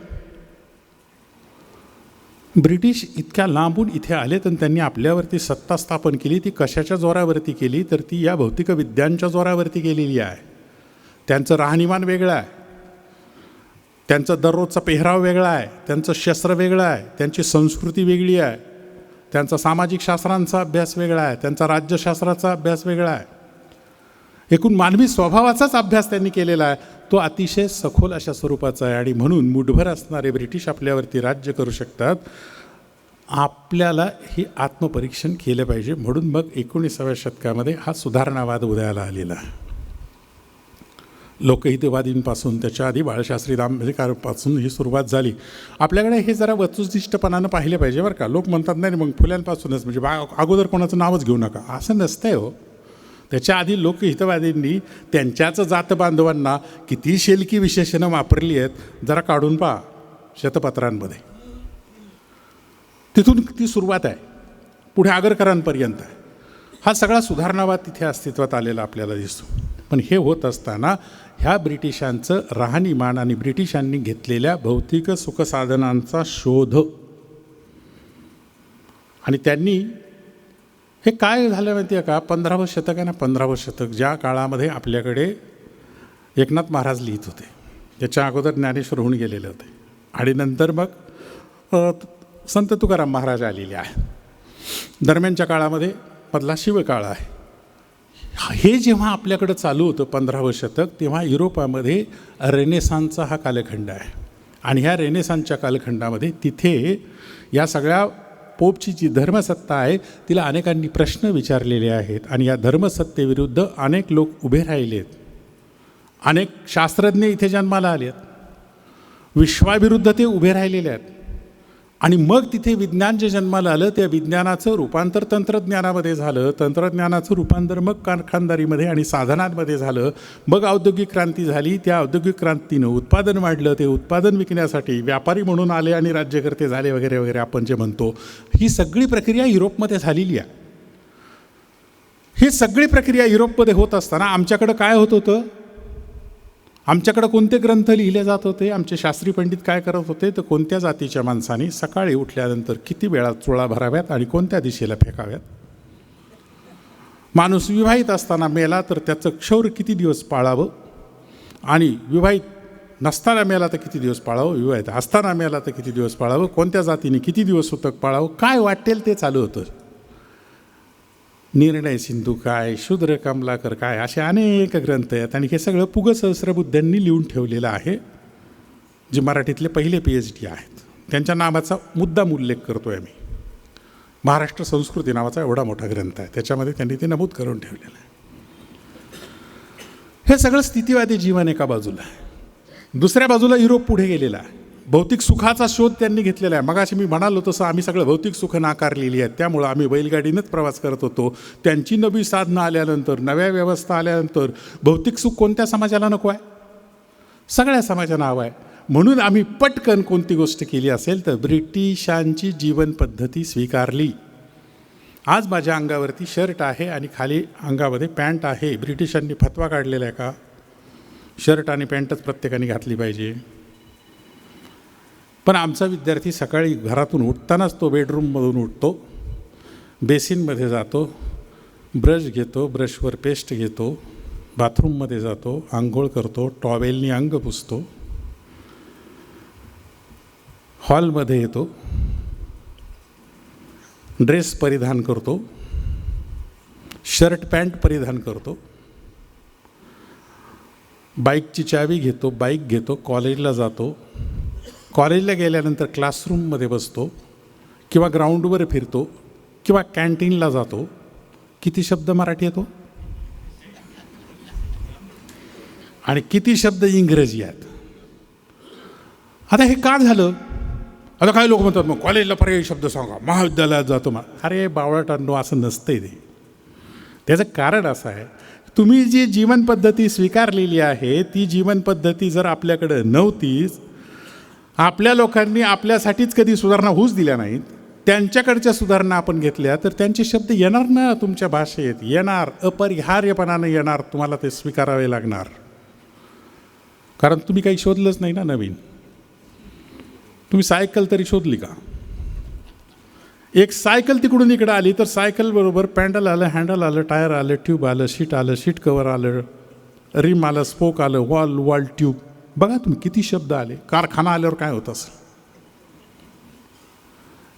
C: ब्रिटिश इतक्या लांबून इथे आलेत आणि त्यांनी आपल्यावरती सत्ता स्थापन केली. ती कशाच्या जोरावरती केली तर ती या भौतिक विद्यांच्या जोरावरती केलेली आहे. त्यांचं राहणीमान वेगळं आहे, त्यांचं दररोजचा पेहराव वेगळा आहे, त्यांचं शस्त्र वेगळं आहे, त्यांची संस्कृती वेगळी आहे, त्यांचा सामाजिक शास्त्रांचा अभ्यास वेगळा आहे, त्यांचा राज्यशास्त्राचा अभ्यास वेगळा आहे. एकूण मानवी स्वभावाचाच अभ्यास त्यांनी केलेला आहे. तो अतिशय सखोल अशा स्वरूपाचा आहे. आणि म्हणून मुठभर असणारे ब्रिटिश आपल्यावरती राज्य करू शकतात. आपल्याला ही आत्मपरीक्षण केलं पाहिजे. म्हणून मग 19व्या शतकामध्ये हा सुधारणावाद उदयाला आलेला आहे. लोकहितवादींपासून, त्याच्या आधी बाळशास्त्री जांभेकरांपासून ही सुरुवात झाली. आपल्याकडे हे जरा वस्तुनिष्ठपणानं पाहिले पाहिजे बरं का. लोक म्हणतात नाही मग फुल्यांपासूनच म्हणजे अगोदर कोणाचं नावच घेऊ नका, असं नसतंय हो. त्याच्या आधी लोकहितवादींनी त्यांच्याच जातबांधवांना किती शेलकी विशेषणं वापरली आहेत जरा काढून पहा शतपत्रांमध्ये. तिथून ती सुरुवात आहे, पुढे आगरकरांपर्यंत आहे. हा सगळा सुधारणावाद तिथे अस्तित्वात आलेला आपल्याला दिसतो. पण हे होत असताना ह्या ब्रिटिशांचं राहणीमान आणि ब्रिटिशांनी घेतलेल्या भौतिक सुखसाधनांचा शोध आणि त्यांनी हे काय झालं माहिती आहे का. 15वं शतक आहे ना, 15वं शतक ज्या काळामध्ये आपल्याकडे एकनाथ महाराज लिहित होते, त्याच्या अगोदर ज्ञानेश्वर होऊन गेलेले होते आणि नंतर मग संत तुकाराम महाराज आलेले आहे. दरम्यानच्या काळामध्ये मधला शिवकाळ आहे. हे जेव्हा आपल्याकडं चालू होतं 15वं शतक, तेव्हा युरोपामध्ये रेनेसांचा हा कालखंड आहे. आणि ह्या रेनेसांच्या कालखंडामध्ये तिथे या सगळ्या पोपची जी धर्मसत्ता आहे तिला अनेकांनी प्रश्न विचारलेले आहेत. आणि या धर्मसत्तेविरुद्ध अनेक लोक उभे राहिले आहेत. अनेक शास्त्रज्ञ इथे जन्माला आले आहेत, विश्वाविरुद्ध ते उभे राहिलेले आहेत. आणि मग तिथे विज्ञान जे जन्माला आलं त्या विज्ञानाचं रूपांतर तंत्रज्ञानामध्ये झालं, तंत्रज्ञानाचं रूपांतर मग कारखानदारीमध्ये आणि साधनांमध्ये झालं. मग औद्योगिक क्रांती झाली. त्या औद्योगिक क्रांतीनं उत्पादन वाढलं, ते उत्पादन विकण्यासाठी व्यापारी म्हणून आले आणि राज्यकर्ते झाले वगैरे वगैरे आपण जे म्हणतो. ही सगळी प्रक्रिया युरोपमध्ये झालेली आहे. ही सगळी प्रक्रिया युरोपमध्ये होत असताना आमच्याकडं काय होत होतं, आमच्याकडं कोणते ग्रंथ लिहिले जात होते, आमचे शास्त्री पंडित काय करत होते, तर कोणत्या जातीच्या माणसाने सकाळी उठल्यानंतर किती वेळा चुळा भराव्यात आणि कोणत्या दिशेला फेकाव्यात. माणूस विवाहित असताना मेला तर त्याचं क्षौर किती दिवस पाळावं, आणि विवाहित नसताना मेला तर किती दिवस पाळावं, विवाहित असताना मेला तर किती दिवस पाळावं, कोणत्या जातीने किती दिवस सुतक पाळावं, काय वाटेल ते चालू होतं. निर्णय सिंधू काय, शूद्र कमलाकर काय, असे अनेक ग्रंथ आहेत. आणि हे सगळं पु. ग. सहस्रबुद्ध्यांनी लिहून ठेवलेलं आहे, जे मराठीतले पहिले PhD आहेत. त्यांच्या नावाचा मुद्दाम उल्लेख करतो आहे मी. महाराष्ट्र संस्कृती नावाचा एवढा मोठा ग्रंथ आहे, त्याच्यामध्ये त्यांनी ते नमूद करून ठेवलेलं आहे. हे सगळं स्थितिवादी जीवन एका बाजूला आहे. दुसऱ्या बाजूला युरोप पुढे गेलेला आहे. भौतिक सुखाचा शोध त्यांनी घेतलेला आहे. मगाशी मी म्हणालो तसं आम्ही सगळं भौतिक सुख नाकारलेली आहेत, त्यामुळं आम्ही बैलगाडीनंच प्रवास करत होतो. त्यांची नवी साधनं आल्यानंतर, नव्या व्यवस्था आल्यानंतर भौतिक सुख कोणत्या समाजाला नको आहे, सगळ्या समाजाला हवं आहे. म्हणून आम्ही पटकन कोणती गोष्ट केली असेल तर ब्रिटिशांची जीवनपद्धती स्वीकारली. आज माझ्या अंगावरती शर्ट आहे आणि खाली अंगामध्ये पॅन्ट आहे. ब्रिटिशांनी फतवा काढलेला आहे का शर्ट आणि पॅन्टच प्रत्येकाने घातली पाहिजे. पण आमचा विद्यार्थी सकाळी घरातून उठतानाच तो बेडरूममधून उठतो, बेसिनमध्ये जातो, ब्रश घेतो, ब्रशवर पेस्ट घेतो, बाथरूममध्ये जातो, आंघोळ करतो, टॉवेलनी अंग पुसतो, हॉलमध्ये येतो, ड्रेस परिधान करतो, शर्ट पॅन्ट परिधान करतो, बाईकची चावी घेतो, बाईक घेतो, कॉलेजला जातो, कॉलेजला गेल्यानंतर क्लासरूममध्ये बसतो किंवा ग्राउंडवर फिरतो किंवा कॅन्टीनला जातो. किती शब्द मराठी येतो, आणि किती शब्द इंग्रजी आहेत. आता हे का झालं? आता काही लोक म्हणतात मग कॉलेजला पर्यायी शब्द सांगा, महाविद्यालयात जातो मग. अरे बावळटांनो, असं नसतंय ते. त्याचं कारण असं आहे, तुम्ही जी जीवनपद्धती स्वीकारलेली आहे ती जीवनपद्धती जर आपल्याकडं नव्हतीच, आपल्या लोकांनी आपल्यासाठीच कधी सुधारणा होऊच दिल्या नाहीत, त्यांच्याकडच्या सुधारणा आपण घेतल्या, तर त्यांचे शब्द येणार ना तुमच्या भाषेत, येणार, अपरिहार्यपणानं येणार, तुम्हाला ते स्वीकारावे लागणार. कारण तुम्ही काही शोधलंच नाही ना नवीन. तुम्ही सायकल तरी शोधली का? एक सायकल तिकडून इकडं आली तर सायकल बरोबर पॅन्डल आलं, हँडल आलं, टायर आलं, ट्यूब आलं, सीट कवर आलं, रिम आलं, स्पोक आलं, वॉल ट्यूब. बघा तुम्ही किती शब्द आले. कारखाना आल्यावर काय होत असेल?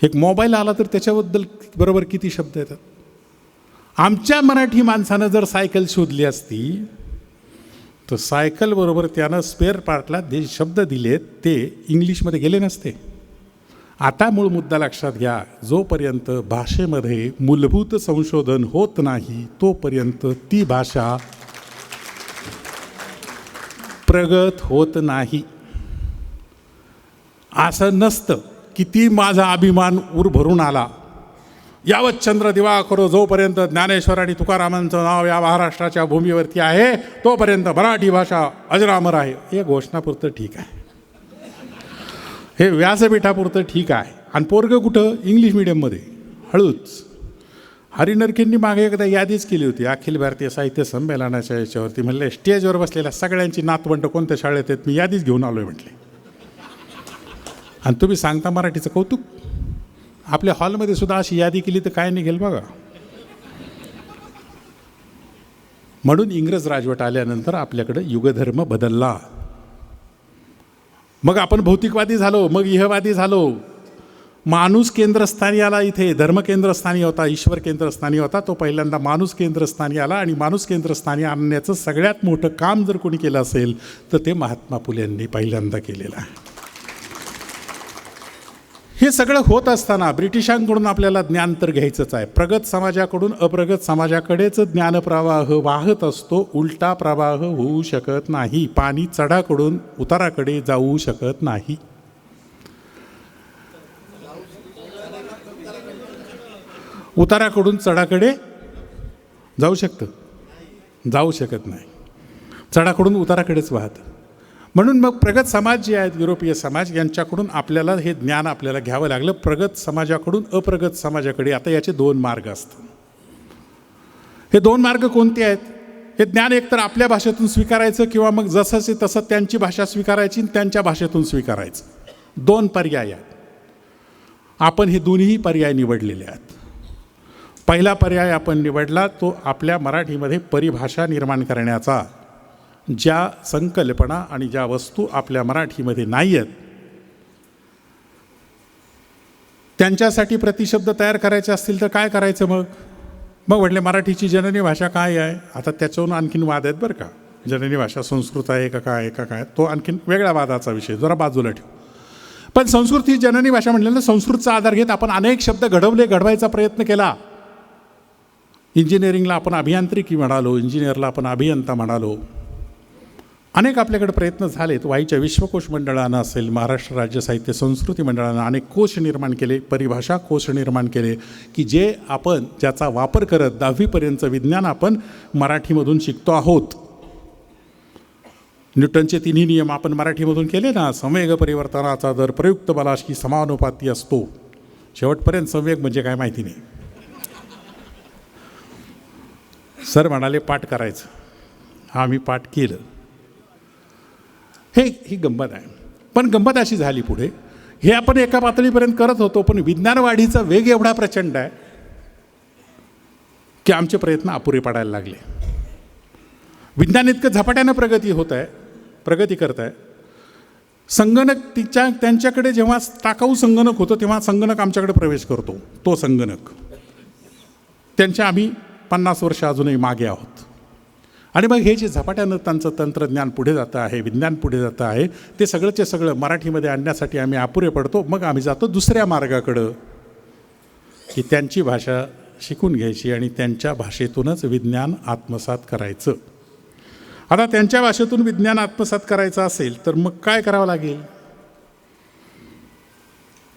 C: एक मोबाईल आला तर त्याच्याबद्दल बरोबर किती शब्द येतात. आमच्या मराठी माणसानं जर सायकल शोधली असती तर सायकल बरोबर त्यानं स्पेअर पार्टला जे शब्द दिलेत ते इंग्लिशमध्ये गेले नसते. आता मूळ मुद्दा लक्षात घ्या, जोपर्यंत भाषेमध्ये मूलभूत संशोधन होत नाही तोपर्यंत ती भाषा प्रगत होत नाही. असं नसतं किती माझा अभिमान उर भरून आला, यावत चंद्र दिवा करो, जोपर्यंत ज्ञानेश्वर आणि तुकारामांचं नाव या महाराष्ट्राच्या भूमीवरती आहे तोपर्यंत मराठी भाषा अजरामर आहे. हे घोषणापुरतं ठीक आहे, हे व्यासपीठापुरतं ठीक आहे. आणि पोरगं कुठं? इंग्लिश मिडियममध्ये हळूच. हरिनरकेंनी मागे एकदा यादीच केली होती अखिल भारतीय साहित्य संमेलनाच्या याच्यावरती. म्हणले स्टेजवर बसलेल्या सगळ्यांची नातवंड कोणत्या शाळेत आहेत, मी यादीच घेऊन आलो आहे म्हटले. आणि तुम्ही सांगता मराठीचं कौतुक. आपल्या हॉलमध्ये सुद्धा अशी यादी केली तर काय निघेल बघा. म्हणून इंग्रज राजवट आल्यानंतर आपल्याकडं युगधर्म बदलला. मग आपण भौतिकवादी झालो, मग इहवादी झालो. माणूस केंद्रस्थानी आला, इथे धर्म केंद्रस्थानी होता, ईश्वर केंद्रस्थानी होता. तो पहिल्यांदा माणूस केंद्रस्थानी आला. आणि माणूस केंद्रस्थानी आणण्याचं सगळ्यात मोठं काम जर कोणी केलं असेल तर ते महात्मा फुले यांनी पहिल्यांदा केलेलं आहे. हे सगळं होत असताना ब्रिटिशांकडून आपल्याला ज्ञान तर घ्यायचंच आहे. प्रगत समाजाकडून अप्रगत समाजाकडेच ज्ञानप्रवाह वाहत असतो, उलटा प्रवाह होऊ शकत नाही. पाणी चढाकडून उताराकडे जाऊ शकत नाही. उताराकडून चढाकडे जाऊ शकतं? जाऊ शकत नाही. चढाकडून उताराकडेच वाहतं. म्हणून मग प्रगत समाज जे आहेत, युरोपीय समाज, यांच्याकडून आपल्याला हे ज्ञान आपल्याला घ्यावं लागलं. प्रगत समाजाकडून अप्रगत समाजाकडे. आता याचे दोन मार्ग असतात. हे दोन मार्ग कोणते आहेत? हे ज्ञान एकतर आपल्या भाषेतून स्वीकारायचं किंवा मग जसंचे तसं त्यांची भाषा स्वीकारायची आणि त्यांच्या भाषेतून स्वीकारायचं. दोन पर्याय आहेत. आपण हे दोन्ही पर्याय निवडलेले आहेत. पहिला पर्याय आपण निवडला तो आपल्या मराठीमध्ये परिभाषा निर्माण करण्याचा. ज्या संकल्पना आणि ज्या वस्तू आपल्या मराठीमध्ये नाही आहेत त्यांच्यासाठी प्रतिशब्द तयार करायचे असतील तर काय करायचं? मग म्हटले मराठीची जननी भाषा काय आहे? आता त्याच्यावरून आणखीन वाद आहेत बरं का. जननी भाषा संस्कृत आहे का काय का काय, तो आणखीन वेगळ्या वादाचा विषय, जरा बाजूला ठेवू. पण संस्कृत ही जननी भाषा म्हटल्यानं संस्कृतचा आधार घेत आपण अनेक शब्द घडवायचा प्रयत्न केला. इंजिनिअरिंगला आपण अभियांत्रिकी म्हणालो, इंजिनिअरला आपण अभियंता म्हणालो. अनेक आपल्याकडे प्रयत्न झालेत. वाईच्या विश्वकोश मंडळानं असेल, महाराष्ट्र राज्य साहित्य संस्कृती मंडळानं अनेक कोश निर्माण केले, परिभाषा कोश निर्माण केले, की जे आपण ज्याचा वापर करत 10वीपर्यंतचं विज्ञान आपण मराठीमधून शिकतो आहोत. न्यूटनचे तिन्ही नियम आपण मराठीमधून केले ना. संवेग परिवर्तनाचा दर प्रयुक्त बलाशी समानुपाती असतो. शेवटपर्यंत संवेग म्हणजे काय माहिती नाही. सर म्हणाले पाठ करायचं. आम्ही पाठ केलं. ही गंमत आहे. पण गंमत अशी झाली पुढे, हे आपण एका पातळीपर्यंत करत होतो, पण विज्ञान वाढीचा वेग एवढा प्रचंड आहे की आमचे प्रयत्न अपुरे पडायला लागले. विज्ञान इतकं झपाट्यानं प्रगती करत आहे. संगणक त्यांच्याकडे जेव्हा टाकाऊ संगणक होतं तेव्हा संगणक आमच्याकडे प्रवेश करतो. तो संगणक त्यांच्या आम्ही 50 वर्ष अजूनही मागे आहोत. आणि मग हे जे झपाट्यानं त्यांचं तंत्रज्ञान पुढे जातं आहे, विज्ञान पुढे जातं आहे, ते सगळंचे सगळं मराठीमध्ये आणण्यासाठी आम्ही अपुरे पडतो. मग आम्ही जातो दुसऱ्या मार्गाकडं की त्यांची भाषा शिकून घ्यायची आणि त्यांच्या भाषेतूनच विज्ञान आत्मसात करायचं. आता त्यांच्या भाषेतून विज्ञान आत्मसात करायचं असेल तर मग काय करावं लागेल?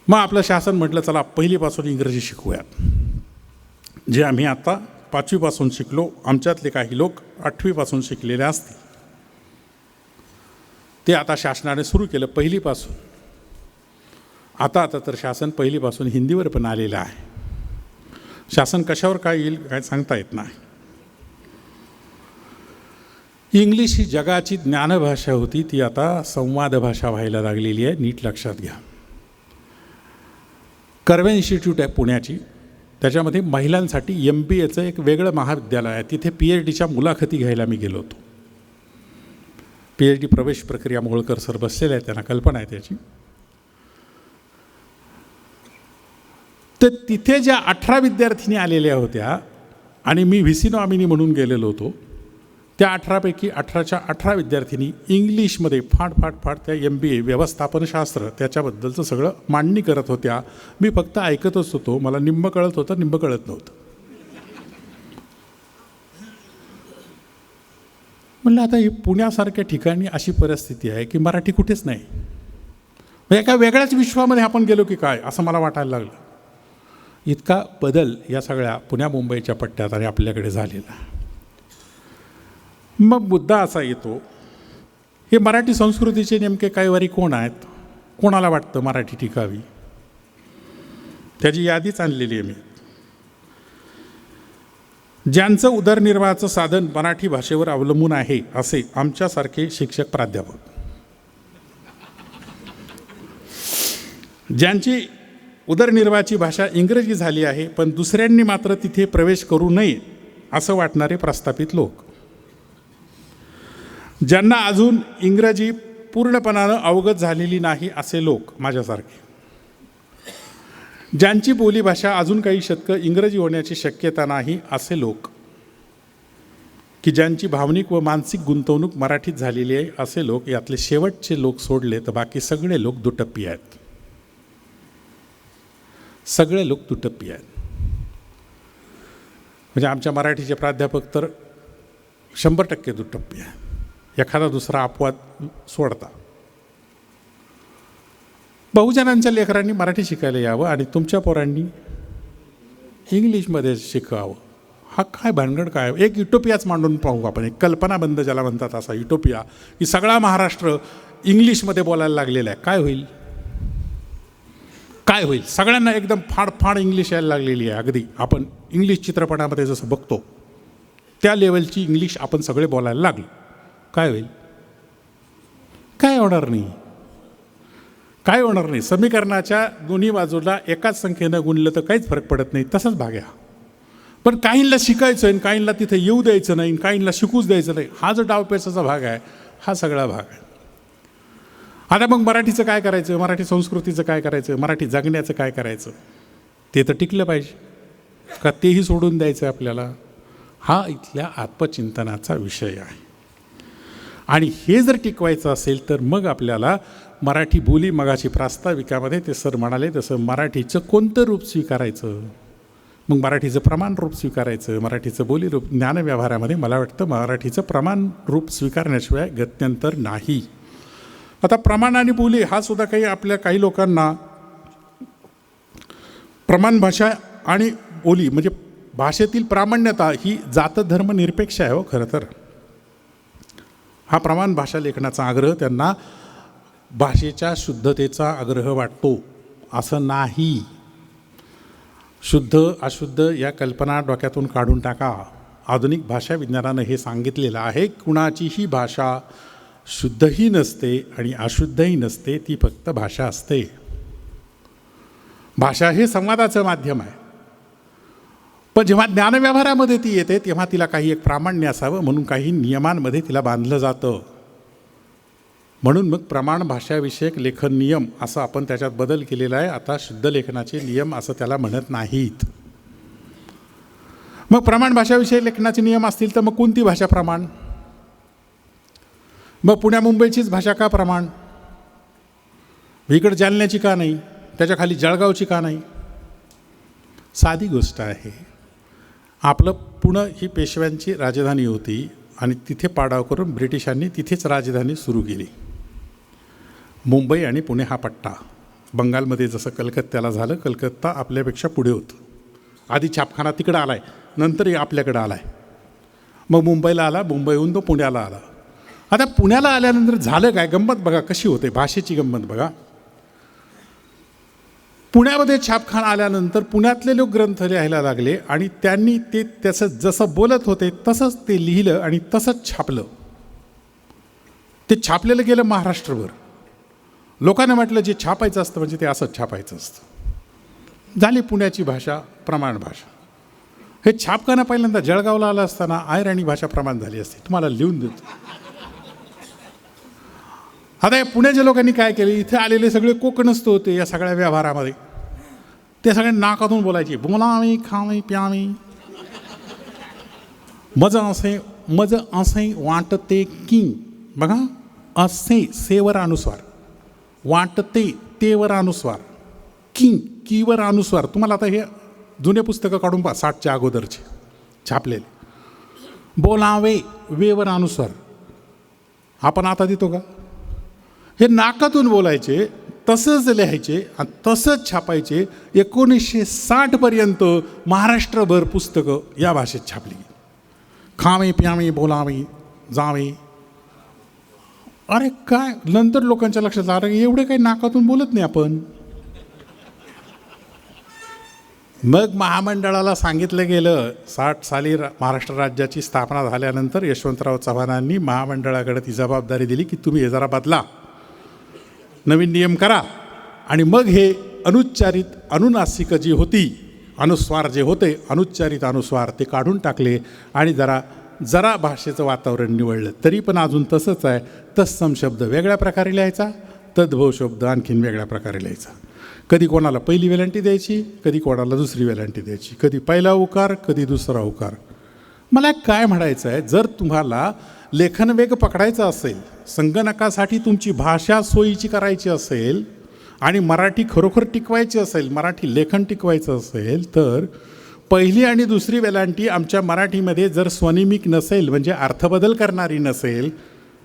C: मग आपलं शासन म्हटलं चला पहिलीपासून इंग्रजी शिकवूयात. जे आम्ही आता 5वीपासून शिकलो, आमच्यातले काही लोक 8वीपासून शिकलेले असतील, ते आता शासनाने सुरू केलं पहिलीपासून. आता तर शासन पहिलीपासून हिंदीवर पण आलेलं आहे. शासन कशावर काय येईल काय सांगता येत नाही. इंग्लिश ही जगाची ज्ञानभाषा होती, ती आता संवाद भाषा व्हायला लागलेली आहे. नीट लक्षात घ्या. कर्वे इन्स्टिट्यूट आहे पुण्याची, त्याच्यामध्ये महिलांसाठी MBAचं एक वेगळं महाविद्यालय आहे. तिथे PhDच्या मुलाखती घ्यायला मी गेलो होतो. PhD प्रवेश प्रक्रिया मोहोळकर सर बसलेले आहेत, त्यांना कल्पना आहे त्याची. तर तिथे ज्या 18 विद्यार्थिनी आलेल्या होत्या आणि मी VC नॉमिनी म्हणून गेलेलो होतो, त्या 18पैकी 18च्या 18 विद्यार्थिनी इंग्लिशमध्ये फाड त्या MBA व्यवस्थापनशास्त्र त्याच्याबद्दलचं सगळं मांडणी करत होत्या. मी फक्त ऐकतच होतो. मला निम्म कळत होतं, निम्म कळत नव्हतं. म्हणलं आता ही पुण्यासारख्या ठिकाणी अशी परिस्थिती आहे की मराठी कुठेच नाही. म्हणजे एका वेगळ्याच विश्वामध्ये आपण गेलो की काय असं मला वाटायला लागलं. इतका बदल या सगळ्या पुण्या मुंबईच्या पट्ट्यात आणि आपल्याकडे झालेला. मग मुद्दा असा येतो, हे मराठी संस्कृतीचे नेमके कैवारी कोण आहेत? कोणाला वाटतं मराठी टिकावी? त्याची यादीच आणलेली आहे मी. ज्यांचं उदरनिर्वाहाचं साधन मराठी भाषेवर अवलंबून आहे असे आमच्यासारखे शिक्षक प्राध्यापक, ज्यांची उदरनिर्वाहाची भाषा इंग्रजी झाली आहे पण दुसऱ्यांनी मात्र तिथे प्रवेश करू नये असं वाटणारे प्रस्थापित लोक, ज्यांना अजून इंग्रजी पूर्णपणानं अवगत झालेली नाही असे लोक माझ्यासारखे, ज्यांची बोलीभाषा अजून काही शतकं इंग्रजी होण्याची शक्यता नाही असे लोक, की ज्यांची भावनिक व मानसिक गुंतवणूक मराठीत झालेली आहे असे लोक, यातले शेवटचे लोक सोडले तर बाकी सगळे लोक दुटप्पी आहेत. सगळे लोक दुटप्पी आहेत. म्हणजे आमच्या मराठीचे प्राध्यापक तर 100% दुटप्पी आहे. एखादा दुसरा अपवाद सोडता. बहुजनांच्या लेकरांनी मराठी शिकायला यावं आणि तुमच्या पोरांनी इंग्लिशमध्ये शिकावं. हा काय भानगड काय? एक युटोपियाच मांडून पाहू आपण, एक कल्पनाबंध ज्याला म्हणतात असा युटोपिया, की सगळा महाराष्ट्र इंग्लिशमध्ये बोलायला लागलेला आहे. काय होईल? काय होईल? सगळ्यांना एकदम फाड इंग्लिश यायला लागलेली आहे. अगदी आपण इंग्लिश चित्रपटामध्ये जसं बघतो त्या लेवलची इंग्लिश आपण सगळे बोलायला लागलो. काय होईल? काय होणार नाही. काय होणार नाही. समीकरणाच्या दोन्ही बाजूला एकाच संख्येनं गुणलं तर काहीच फरक पडत नाही. तसंच भाग आहे. पण काहींना शिकायचं आहे, काहींना तिथे येऊ द्यायचं नाही, काहींना शिकूच द्यायचं नाही. हा जो डावपेचाचा भाग आहे, हा सगळा भाग आहे. आता मग मराठीचं काय करायचं? मराठी संस्कृतीचं काय करायचं? मराठी जगण्याचं काय करायचं? ते तर टिकलं पाहिजे का तेही सोडून द्यायचं आपल्याला? हा इथल्या आत्मचिंतनाचा विषय आहे. आणि हे जर टिकवायचं असेल तर मग आपल्याला मराठी बोली, मगाशी प्रास्ताविकामध्ये ते सर म्हणाले तसं मराठीचं कोणतं रूप स्वीकारायचं? मग मराठीचं प्रमाण रूप स्वीकारायचं. मराठीचं बोली रूप ज्ञानव्यवहारामध्ये मला वाटतं मराठीचं प्रमाण रूप स्वीकारण्याशिवाय गत्यंतर नाही. आता प्रमाण आणि बोली हा सुद्धा काही लोकांना प्रमाण भाषा आणि बोली म्हणजे भाषेतील प्रामाण्यता ही जात धर्म निरपेक्ष आहे. हो खरं तर हा प्रमाण भाषा लेखनाचा आग्रह त्यांना भाषेच्या शुद्धतेचा आग्रह वाटतो असं नाही. शुद्ध अशुद्ध या कल्पना डोक्यातून काढून टाका. आधुनिक भाषा विज्ञानानं हे सांगितलेलं आहे, कुणाचीही भाषा शुद्धही नसते आणि अशुद्धही नसते, ती फक्त भाषा असते. भाषा हे संवादाचं माध्यम आहे. पण जेव्हा ज्ञानव्यवहारामध्ये ती येते तेव्हा तिला काही एक प्रामाण्य असावं म्हणून काही नियमांमध्ये तिला बांधलं जातं. म्हणून मग प्रमाण भाषाविषयक लेखन नियम असं आपण त्याच्यात बदल केलेला आहे. आता शुद्ध लेखनाचे नियम असं त्याला म्हणत नाहीत. मग प्रमाण भाषाविषयक लेखनाचे नियम असतील तर मग कोणती भाषा प्रमाण? मग पुण्या मुंबईचीच भाषा का प्रमाण? इकडं जालन्याची का नाही? त्याच्या खाली जळगावची का नाही? साधी गोष्ट आहे. आपलं पुणे ही पेशव्यांची राजधानी होती. आणि तिथे पाडाव करून ब्रिटिशांनी तिथेच राजधानी सुरू केली. मुंबई आणि पुणे हा पट्टा. बंगालमध्ये जसं कलकत्त्याला झालं, कलकत्ता आपल्यापेक्षा पुढे होतं. आधी छापखाना तिकडं आला आहे, नंतर आपल्याकडं आला आहे. मग मुंबईला आला, मुंबईहून तो पुण्याला आला. आता पुण्याला आल्यानंतर झालं काय, गंमत बघा कशी होते, भाषेची गंमत बघा. पुण्यामध्ये छापखाना आल्यानंतर पुण्यातले लोक ग्रंथ लिहायला लागले आणि त्यांनी ते त्याचं जसं बोलत होते तसंच ते लिहिलं आणि तसंच छापलं. ते छापलेलं गेलं महाराष्ट्रभर. लोकांना म्हटलं जे छापायचं असतं म्हणजे ते असंच छापायचं असतं. झाली पुण्याची भाषा प्रमाण भाषा. हे छापखाना पहिल्यांदा जळगावला आला असताना आयराणी भाषा प्रमाण झाली असते. तुम्हाला लिहून देतो. आता या पुण्याच्या लोकांनी काय केले, इथे आलेले सगळे कोकणस्थ होते या सगळ्या व्यवहारामध्ये. ते सगळे नाकातून बोलायचे, बोलावी खावी प्यावी, मज असे वाटते की. बघा, असे सेवर अनुस्वार, वाटते तेवर अनुस्वार, कीवर अनुस्वार. तुम्हाला आता हे जुने पुस्तकं काढून पहा 60च्या अगोदरचे छापलेले. बोलावे वेवर अनुस्वार आपण आता देतो का? हे नाकातून बोलायचे, तसंच लिहायचे आणि तसंच छापायचे. 1960पर्यंत महाराष्ट्रभर पुस्तकं या भाषेत छापली. खावे प्यावे बोलावे जावे. अरे काय, नंतर लोकांच्या लक्षात आलं एवढे काही नाकातून बोलत नाही आपण. मग महामंडळाला सांगितलं गेलं, 60 साली महाराष्ट्र राज्याची स्थापना झाल्यानंतर यशवंतराव चव्हाणांनी महामंडळाकडे ती जबाबदारी दिली की तुम्ही हे जरा बदला, नवीन नियम करा. आणि मग हे अनुच्चारित अनुनासिक जी होती, अनुस्वार जे होते, अनुच्चारित अनुस्वार ते काढून टाकले आणि जरा भाषेचं वातावरण निवडलं. तरी पण अजून तसंच आहे. तत्सम शब्द वेगळ्या प्रकारे लिहायचा, तद्भव शब्द आणखीन वेगळ्या प्रकारे लिहायचा. कधी कोणाला पहिली वेलांटी द्यायची, कधी कोणाला दुसरी वेलांटी द्यायची, कधी पहिला उकार, कधी दुसरा उकार. मला काय म्हणायचं आहे, जर तुम्हाला लेखनवेग पकडायचा असेल, संगणकासाठी तुमची भाषा सोयीची करायची असेल आणि मराठी खरोखर टिकवायची असेल, मराठी लेखन टिकवायचं असेल, तर पहिली आणि दुसरी वेलांटी आमच्या मराठीमध्ये जर स्वनिमिक नसेल, म्हणजे अर्थबदल करणारी नसेल,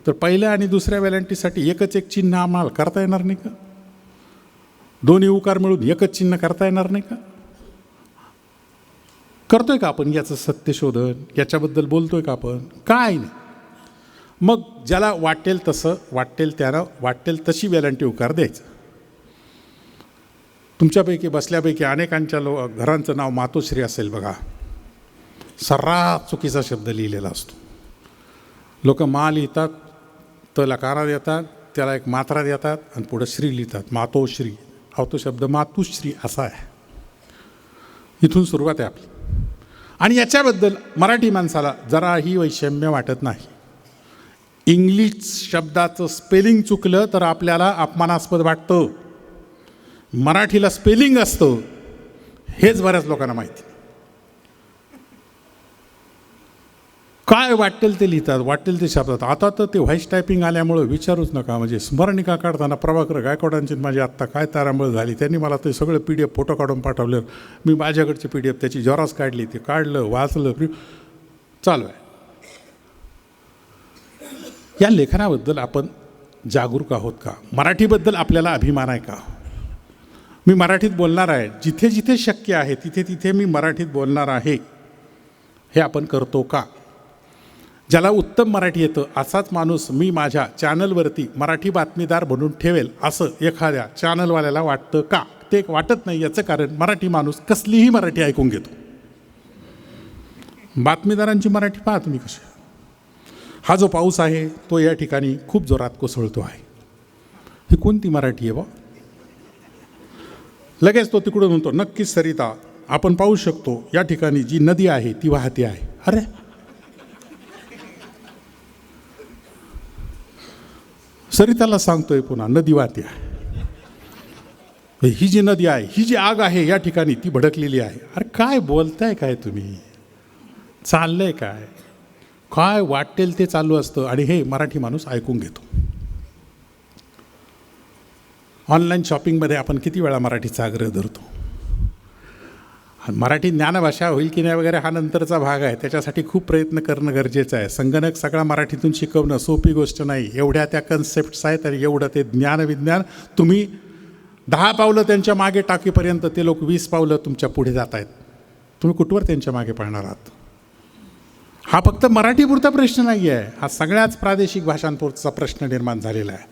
C: तर पहिल्या आणि दुसऱ्या वेलांटीसाठी एकच एक चिन्ह आम्हाला करता येणार नाही का? दोन्ही उकार मिळून एकच चिन्ह करता येणार नाही का? करतोय का आपण याचं सत्यशोधन? याच्याबद्दल बोलतोय का आपण? काय नाही. मग ज्याला वाटेल तसं, वाटेल तशी वेलांटी उकार द्यायचं. तुमच्यापैकी बसल्यापैकी अनेकांच्या घरांचं नाव मातोश्री असेल बघा. सर्रास चुकीचा शब्द लिहिलेला असतो. लोक मा लिहितात, त लकारा देतात, त्याला एक मात्रा देतात आणि पुढं श्री लिहितात, मातोश्री. तो शब्द मातुश्री असा आहे. इथून सुरुवात आहे आपली. आणि याच्याबद्दल मराठी माणसाला जराही वैषम्य वाटत नाही. इंग्लिश शब्दाचं स्पेलिंग चुकलं तर आपल्याला अपमानास्पद वाटतं. मराठीला स्पेलिंग असतं हेच बऱ्याच लोकांना माहिती. काय वाटेल ते लिहितात, वाटेल ते शब्दात. आता तर ते व्हॉइस टायपिंग आल्यामुळं विचारूच नका. म्हणजे स्मरणिका काढताना प्रभाकर गायकवाडांची माझी आत्ता काय तारांबळ झाली. त्यांनी मला ते सगळं PDF फोटो काढून पाठवलं. मी माझ्याकडचे PDF त्याची झेरॉक्स काढली, ते काढलं, वाचलं, चालू आहे. या लेखनाबद्दल आपण जागरूक आहोत का? मराठीबद्दल आपल्याला अभिमान आहे का? मी मराठीत बोलणार आहे, जिथे जिथे शक्य आहे तिथे तिथे मी मराठीत बोलणार आहे, हे आपण करतो का? ज्याला उत्तम मराठी येतं असाच माणूस मी माझ्या चॅनलवरती मराठी बातमीदार म्हणून ठेवेल असं एखाद्या चॅनलवाल्याला वाटतं का? ते वाटत नाही. याचं कारण मराठी माणूस कसलीही मराठी ऐकून घेतो. बातमीदारांची मराठी पहा तुम्ही कशी. हा जो पाऊस आहे तो या ठिकाणी खूप जोरात कोसळतो आहे. ही कोणती मराठी आहे बा? लगेच तो तिकडून म्हणतो नक्कीच सरिता, आपण पाहू शकतो या ठिकाणी जी नदी आहे ती वाहते आहे. अरे सरिताला सांगतोय पुन्हा नदी वाहते आहे. ही जी नदी आहे, ही जी आग आहे या ठिकाणी ती भडकलेली आहे. अरे काय बोलताय काय तुम्ही? चाललंय काय? काय वाटेल ते चालू असतं आणि हे मराठी माणूस ऐकून घेतो. ऑनलाईन शॉपिंगमध्ये आपण किती वेळा मराठीचा आग्रह धरतो. मराठी ज्ञानभाषा होईल की नाही वगैरे हा नंतरचा भाग आहे. त्याच्यासाठी खूप प्रयत्न करणं गरजेचं आहे. संगणक सगळा मराठीतून शिकवणं सोपी गोष्ट नाही. एवढ्या त्या कन्सेप्ट्स आहेत आणि एवढं ते ज्ञानविज्ञान तुम्ही 10 पावलं त्यांच्या मागे टाकीपर्यंत ते लोक 20 पावलं तुमच्या पुढे जात आहेत. तुम्ही कुठवर त्यांच्या मागे पळणार आहात? हा फक्त मराठीपुरता प्रश्न नाही आहे, हा सगळ्याच प्रादेशिक भाषांपुरता प्रश्न निर्माण झालेला आहे.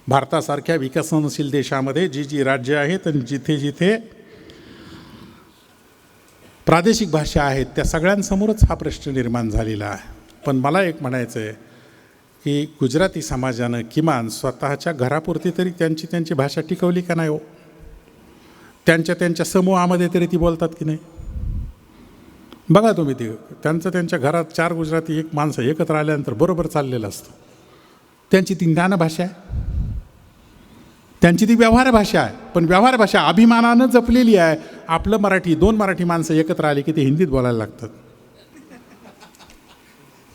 C: भारतासारख्या विकसनशील देशामध्ये जी राज्य आहेत आणि जिथे जिथे प्रादेशिक भाषा आहेत त्या सगळ्यांसमोरच हा प्रश्न निर्माण झालेला आहे. पण मला एक म्हणायचं आहे की गुजराती समाजानं किमान स्वतःच्या घरापुरती तरी त्यांची भाषा टिकवली का नाही हो? त्यांच्या समूहामध्ये तरी ती बोलतात की नाही? बघा तुम्ही ते त्यांच्या घरात 4 गुजराती एक माणसं एकत्र आल्यानंतर बरोबर चाललेलं असतं. त्यांची ती ज्ञानभाषा आहे, त्यांची ती व्यवहार भाषा आहे. पण व्यवहार भाषा अभिमानानं जपलेली आहे. आपलं मराठी 2 मराठी माणसं एकत्र आली की ते हिंदीत बोलायला लागतात,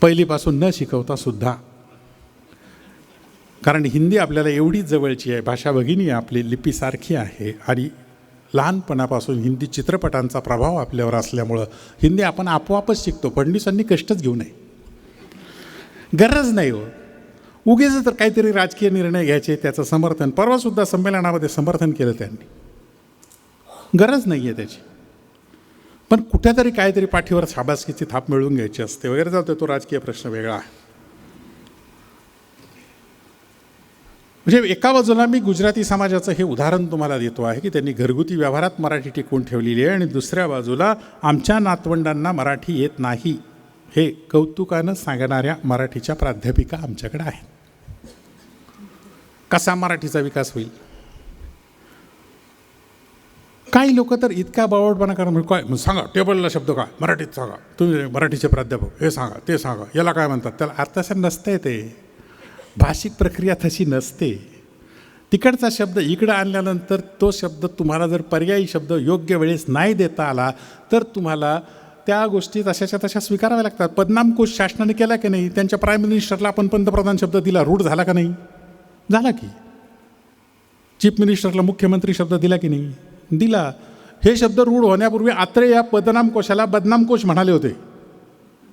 C: पहिलीपासून न शिकवता सुद्धा. कारण हिंदी आपल्याला एवढी जवळची आहे, भाषा भगिनी आपली लिपीसारखी आहे आणि लहानपणापासून हिंदी चित्रपटांचा प्रभाव आपल्यावर असल्यामुळं हिंदी आपण आपोआपच शिकतो. फडणवीसांनी कष्टच घेऊ नये, गरज नाही हो. उगीच तर काहीतरी राजकीय निर्णय घ्यायचे, त्याचं समर्थन परवासुद्धा संमेलनामध्ये समर्थन केलं त्यांनी. गरज नाही आहे त्याची, पण कुठेतरी काहीतरी पाठीवर शाबासकीची थाप मिळवून घ्यायची असते वगैरे. जातो तो राजकीय प्रश्न वेगळा आहे. म्हणजे एका बाजूला मी गुजराती समाजाचं हे उदाहरण तुम्हाला देतो आहे की त्यांनी घरगुती व्यवहारात मराठी टिकवून ठेवलेली आहे, आणि दुसऱ्या बाजूला आमच्या नातवंडांना मराठी येत नाही हे कौतुकानं सांगणाऱ्या मराठीच्या प्राध्यापिका आमच्याकडे आहेत. कसा मराठीचा विकास होईल? काही लोक तर इतका बावळटपणा करा, म्हणजे काय सांगा, टेबलला शब्द काय मराठीत सांगा, तुम्ही मराठीचे प्राध्यापक हे सांगा ते सांगा, याला काय म्हणतात त्याला. आता तसं नसतंय, ते भाषिक प्रक्रिया तशी नसते. तिकडचा शब्द इकडं आणल्यानंतर तो शब्द तुम्हाला जर पर्यायी शब्द योग्य वेळेस नाही देता आला तर तुम्हाला त्या गोष्टी तशाच्या तशा स्वीकाराव्या लागतात. पदनाम कोश शासनाने केला की नाही? त्यांच्या प्राईम मिनिस्टरला आपण पंतप्रधान शब्द दिला, रूढ झाला का नाही? झाला की. चीफ मिनिस्टरला मुख्यमंत्री शब्द दिला की नाही? दिला. हे शब्द रूढ होण्यापूर्वी आत्रे या पदनाम कोशाला बदनाम कोश म्हणाले होते,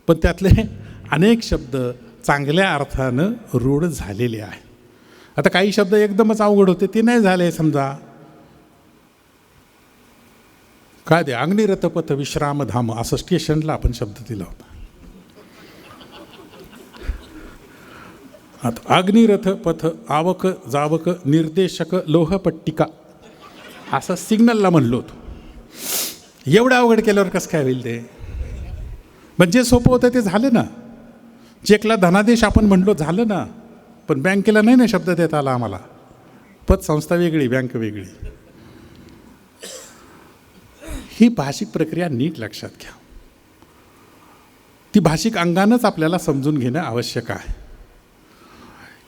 C: पण त्यातले अनेक शब्द चांगल्या अर्थानं रूढ झालेले आहे. आता काही शब्द एकदमच अवघड होते, ते नाही झाले. समजा काय ते अग्निरथपथ विश्रामधाम असं स्टेशनला आपण शब्द दिला होता. आता अग्निरथ पथ आवक जावक निर्देशक लोहपट्टिका असं सिग्नलला म्हणलो होतो. एवढं अवघड केल्यावर कसं काय होईल ते? पण जे सोपं होतं ते झालं ना. चेकला धनादेश आपण म्हणलो, झालं ना. पण बँकेला नाही ना शब्द देता आला आम्हाला. पतसंस्था वेगळी, बँक वेगळी. ही भाषिक प्रक्रिया नीट लक्षात घ्या. ती भाषिक अंगानंच आपल्याला समजून घेणं आवश्यक आहे.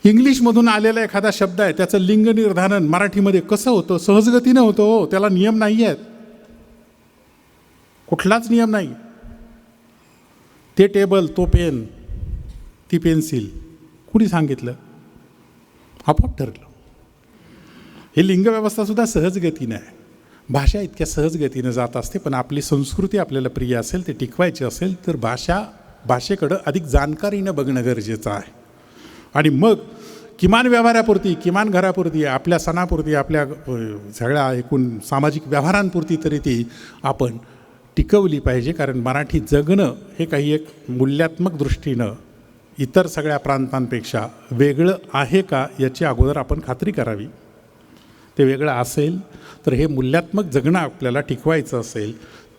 C: इंग्लिशमधून आलेला एखादा शब्द आहे, त्याचं लिंग निर्धारण मराठीमध्ये कसं होतं? सहजगतीनं होतं हो. त्याला नियम नाही आहेत, कुठलाच नियम नाही. ते टेबल, तो पेन, ती पेन्सिल कुणी सांगितलं? आपोआप ठरलं. हे लिंगव्यवस्थासुद्धा सहजगतीनं आहे. भाषा इतक्या सहजगतीनं जात असते. पण आपली संस्कृती आपल्याला प्रिय असेल, ते टिकवायची असेल तर भाषेकडं अधिक जाणकारीनं बघणं गरजेचं आहे. आणि मग किमान व्यवहारापुरती, किमान घरापुरती, आपल्या सणापुरती, आपल्या सगळ्या एकूण सामाजिक व्यवहारांपुरती तरी ती आपण टिकवली पाहिजे. कारण मराठी जगणं हे काही एक मूल्यात्मक दृष्टीनं इतर सगळ्या प्रांतांपेक्षा वेगळं आहे का याची अगोदर आपण खात्री करावी. ते वेगळं असेल तर हे मूल्यात्मक जगणं आपल्याला टिकवायचं असेल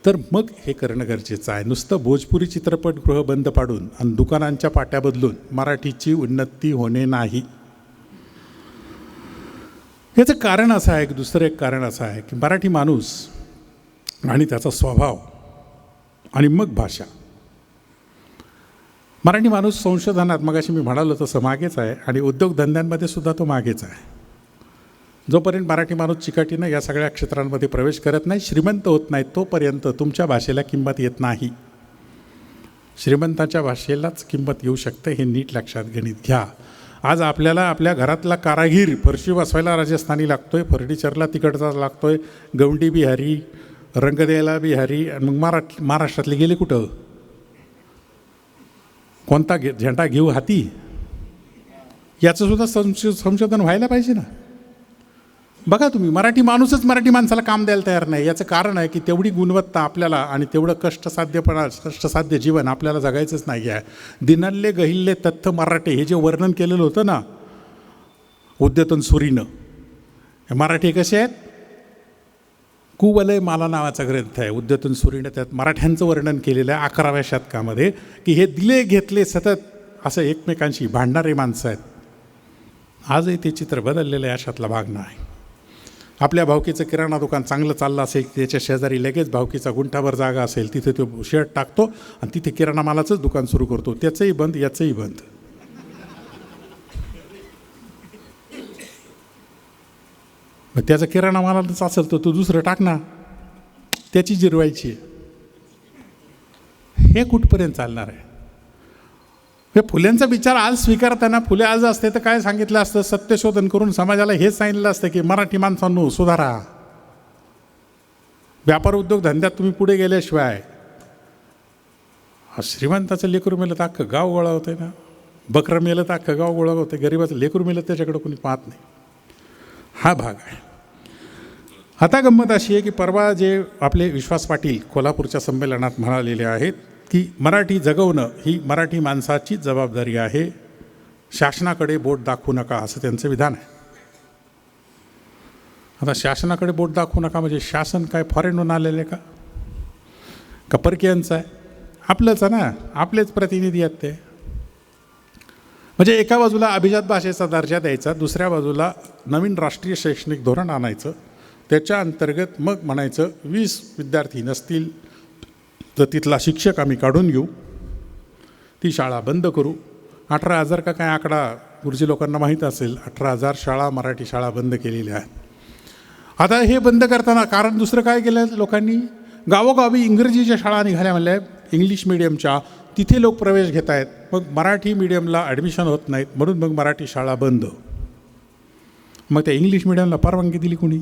C: तर मग हे करणं गरजेचं आहे. नुसतं भोजपुरी चित्रपटगृह बंद पाडून आणि दुकानांच्या पाट्या बदलून मराठीची उन्नती होणे नाही. याचं कारण असं आहे की दुसरं एक कारण असं आहे की मराठी माणूस आणि त्याचा स्वभाव आणि मग भाषा. मराठी माणूस संशोधनात मगाशी मी म्हणालो तसं मागेच आहे आणि उद्योगधंद्यांमध्ये सुद्धा तो मागेच आहे. जोपर्यंत मराठी माणूस चिकाटीनं या सगळ्या क्षेत्रांमध्ये प्रवेश करत नाही, श्रीमंत होत नाही, तोपर्यंत तुमच्या भाषेला किंमत येत नाही. श्रीमंताच्या भाषेलाच किंमत येऊ शकते, हे नीट लक्षात गणित घ्या. आज आपल्याला आपल्या घरातला कारागीर फरशी बसवायला राजस्थानी लागतोय, फर्निचरला तिकडचा लागतोय, गवंडी बिहारी, रंग द्यायला बिहारी, आणि मग महाराष्ट्रातले गेले कुठं? कोणता झेंडा घेऊ हाती? याचं सुद्धा संशोधन व्हायला पाहिजे ना. बघा तुम्ही, मराठी माणूसच मराठी माणसाला काम द्यायला तयार नाही. याचं कारण आहे की तेवढी गुणवत्ता आपल्याला आणि तेवढं कष्टसाध्य जीवन आपल्याला जगायचंच नाही आहे. दिनल्ले गहिल्ले तथ्थ मराठे हे जे वर्णन केलेलं होतं ना उद्यतन सुरीनं, हे मराठी कसे आहेत? कुवलय माला नावाचा ग्रंथ आहे, उद्यतन सुरीनं त्यात मराठ्यांचं वर्णन केलेलं आहे 11व्या शतकामध्ये, की हे दिले घेतले सतत असं एकमेकांशी भांडणारे माणसं आहेत. आजही ते चित्र बदललेलं आहे, अशातला भाग नाही. आपल्या भावकीचं किराणा दुकान चांगलं चाललं असेल, त्याच्या शेजारी लगेच भावकीचा गुंठाभर जागा असेल, तिथे तो शेड टाकतो आणि तिथे किराणा मालाचंच दुकान सुरू करतो. त्याचंही बंद, याचंही बंद. मग त्याचा किराणा मालाच असेल तर तो दुसरं टाक ना, त्याची जिरवायची. हे कुठपर्यंत चालणार आहे? हे फुल्यांचा विचार आज स्वीकारताना फुले आज असते तर काय सांगितलं असतं? सत्यशोधन करून समाजाला हेच सांगितलं असतं की मराठी माणसांनो सुधारा. व्यापार उद्योग धंद्यात तुम्ही पुढे गेल्याशिवाय श्रीमंताचं लेकरू मेलं तर अख्खं गाव गोळा होते ना, बकरं मेलं तर अख्खं गाव गोळा होते, गरीबाचं लेकरू मेलं त्याच्याकडे कोणी पाहत नाही. हा भाग आहे. आता गंमत अशी आहे की परवा जे आपले विश्वास पाटील कोल्हापूरच्या संमेलनात म्हणालेले आहेत की मराठी जगवणं ही मराठी माणसाची जबाबदारी आहे, शासनाकडे बोट दाखवू नका, असं त्यांचं विधान आहे. आता शासनाकडे बोट दाखवू नका म्हणजे शासन काय फॉरेनहून आलेले का परकीयांचं आहे? आपलंच आहे ना, आपलेच प्रतिनिधी आहेत ते. म्हणजे एका बाजूला अभिजात भाषेचा दर्जा द्यायचा, दुसऱ्या बाजूला नवीन राष्ट्रीय शैक्षणिक धोरण आणायचं, त्याच्या अंतर्गत मग म्हणायचं 20 विद्यार्थी नसतील तर तिथला शिक्षक आम्ही काढून घेऊ, ती शाळा बंद करू. 18,000 का काय आकडा गुरुजी लोकांना माहीत असेल, 18,000 शाळा मराठी शाळा बंद केलेल्या आहेत. आता हे बंद करताना कारण दुसरं काय केलं लोकांनी? गावोगावी इंग्रजीच्या शाळा निघाल्या म्हणल्या, इंग्लिश मिडियमच्या, तिथे लोक प्रवेश घेत आहेत, मग मराठी मिडियमला ॲडमिशन होत नाहीत, म्हणून मग मराठी शाळा बंद. मग त्या इंग्लिश मिडियमला परवानगी दिली कोणी?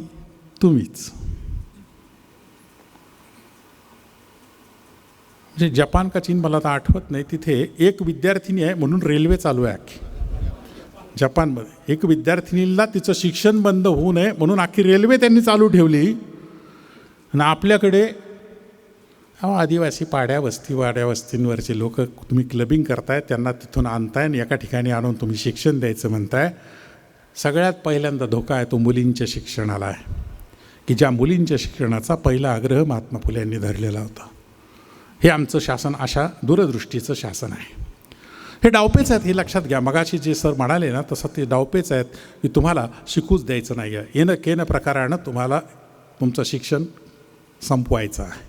C: तुम्हीच. म्हणजे जपान का चीन मला तर आठवत नाही, तिथे एक विद्यार्थिनी आहे म्हणून रेल्वे चालू आहे अख्खी जपानमध्ये. एक विद्यार्थिनीला तिचं शिक्षण बंद होऊ नये म्हणून अख्खी रेल्वे त्यांनी चालू ठेवली. आणि आपल्याकडे आदिवासी वाड्या वस्तींवरचे लोक तुम्ही क्लबिंग करताय, त्यांना तिथून आणताय आणि एका ठिकाणी आणून तुम्ही शिक्षण द्यायचं म्हणताय. सगळ्यात पहिल्यांदा धोका आहे तो मुलींच्या शिक्षणाला आहे, की ज्या मुलींच्या शिक्षणाचा पहिला आग्रह महात्मा फुले यांनी धरलेला होता. हे आमचं शासन अशा दूरदृष्टीचं शासन आहे. हे डावपेच आहेत, हे लक्षात घ्या. मगाशी जे सर म्हणाले ना तसं ते डावपेच आहेत की तुम्हाला शिकूच द्यायचं नाही आहे, येणं केनं प्रकारानं तुम्हाला तुमचं शिक्षण संपवायचं आहे.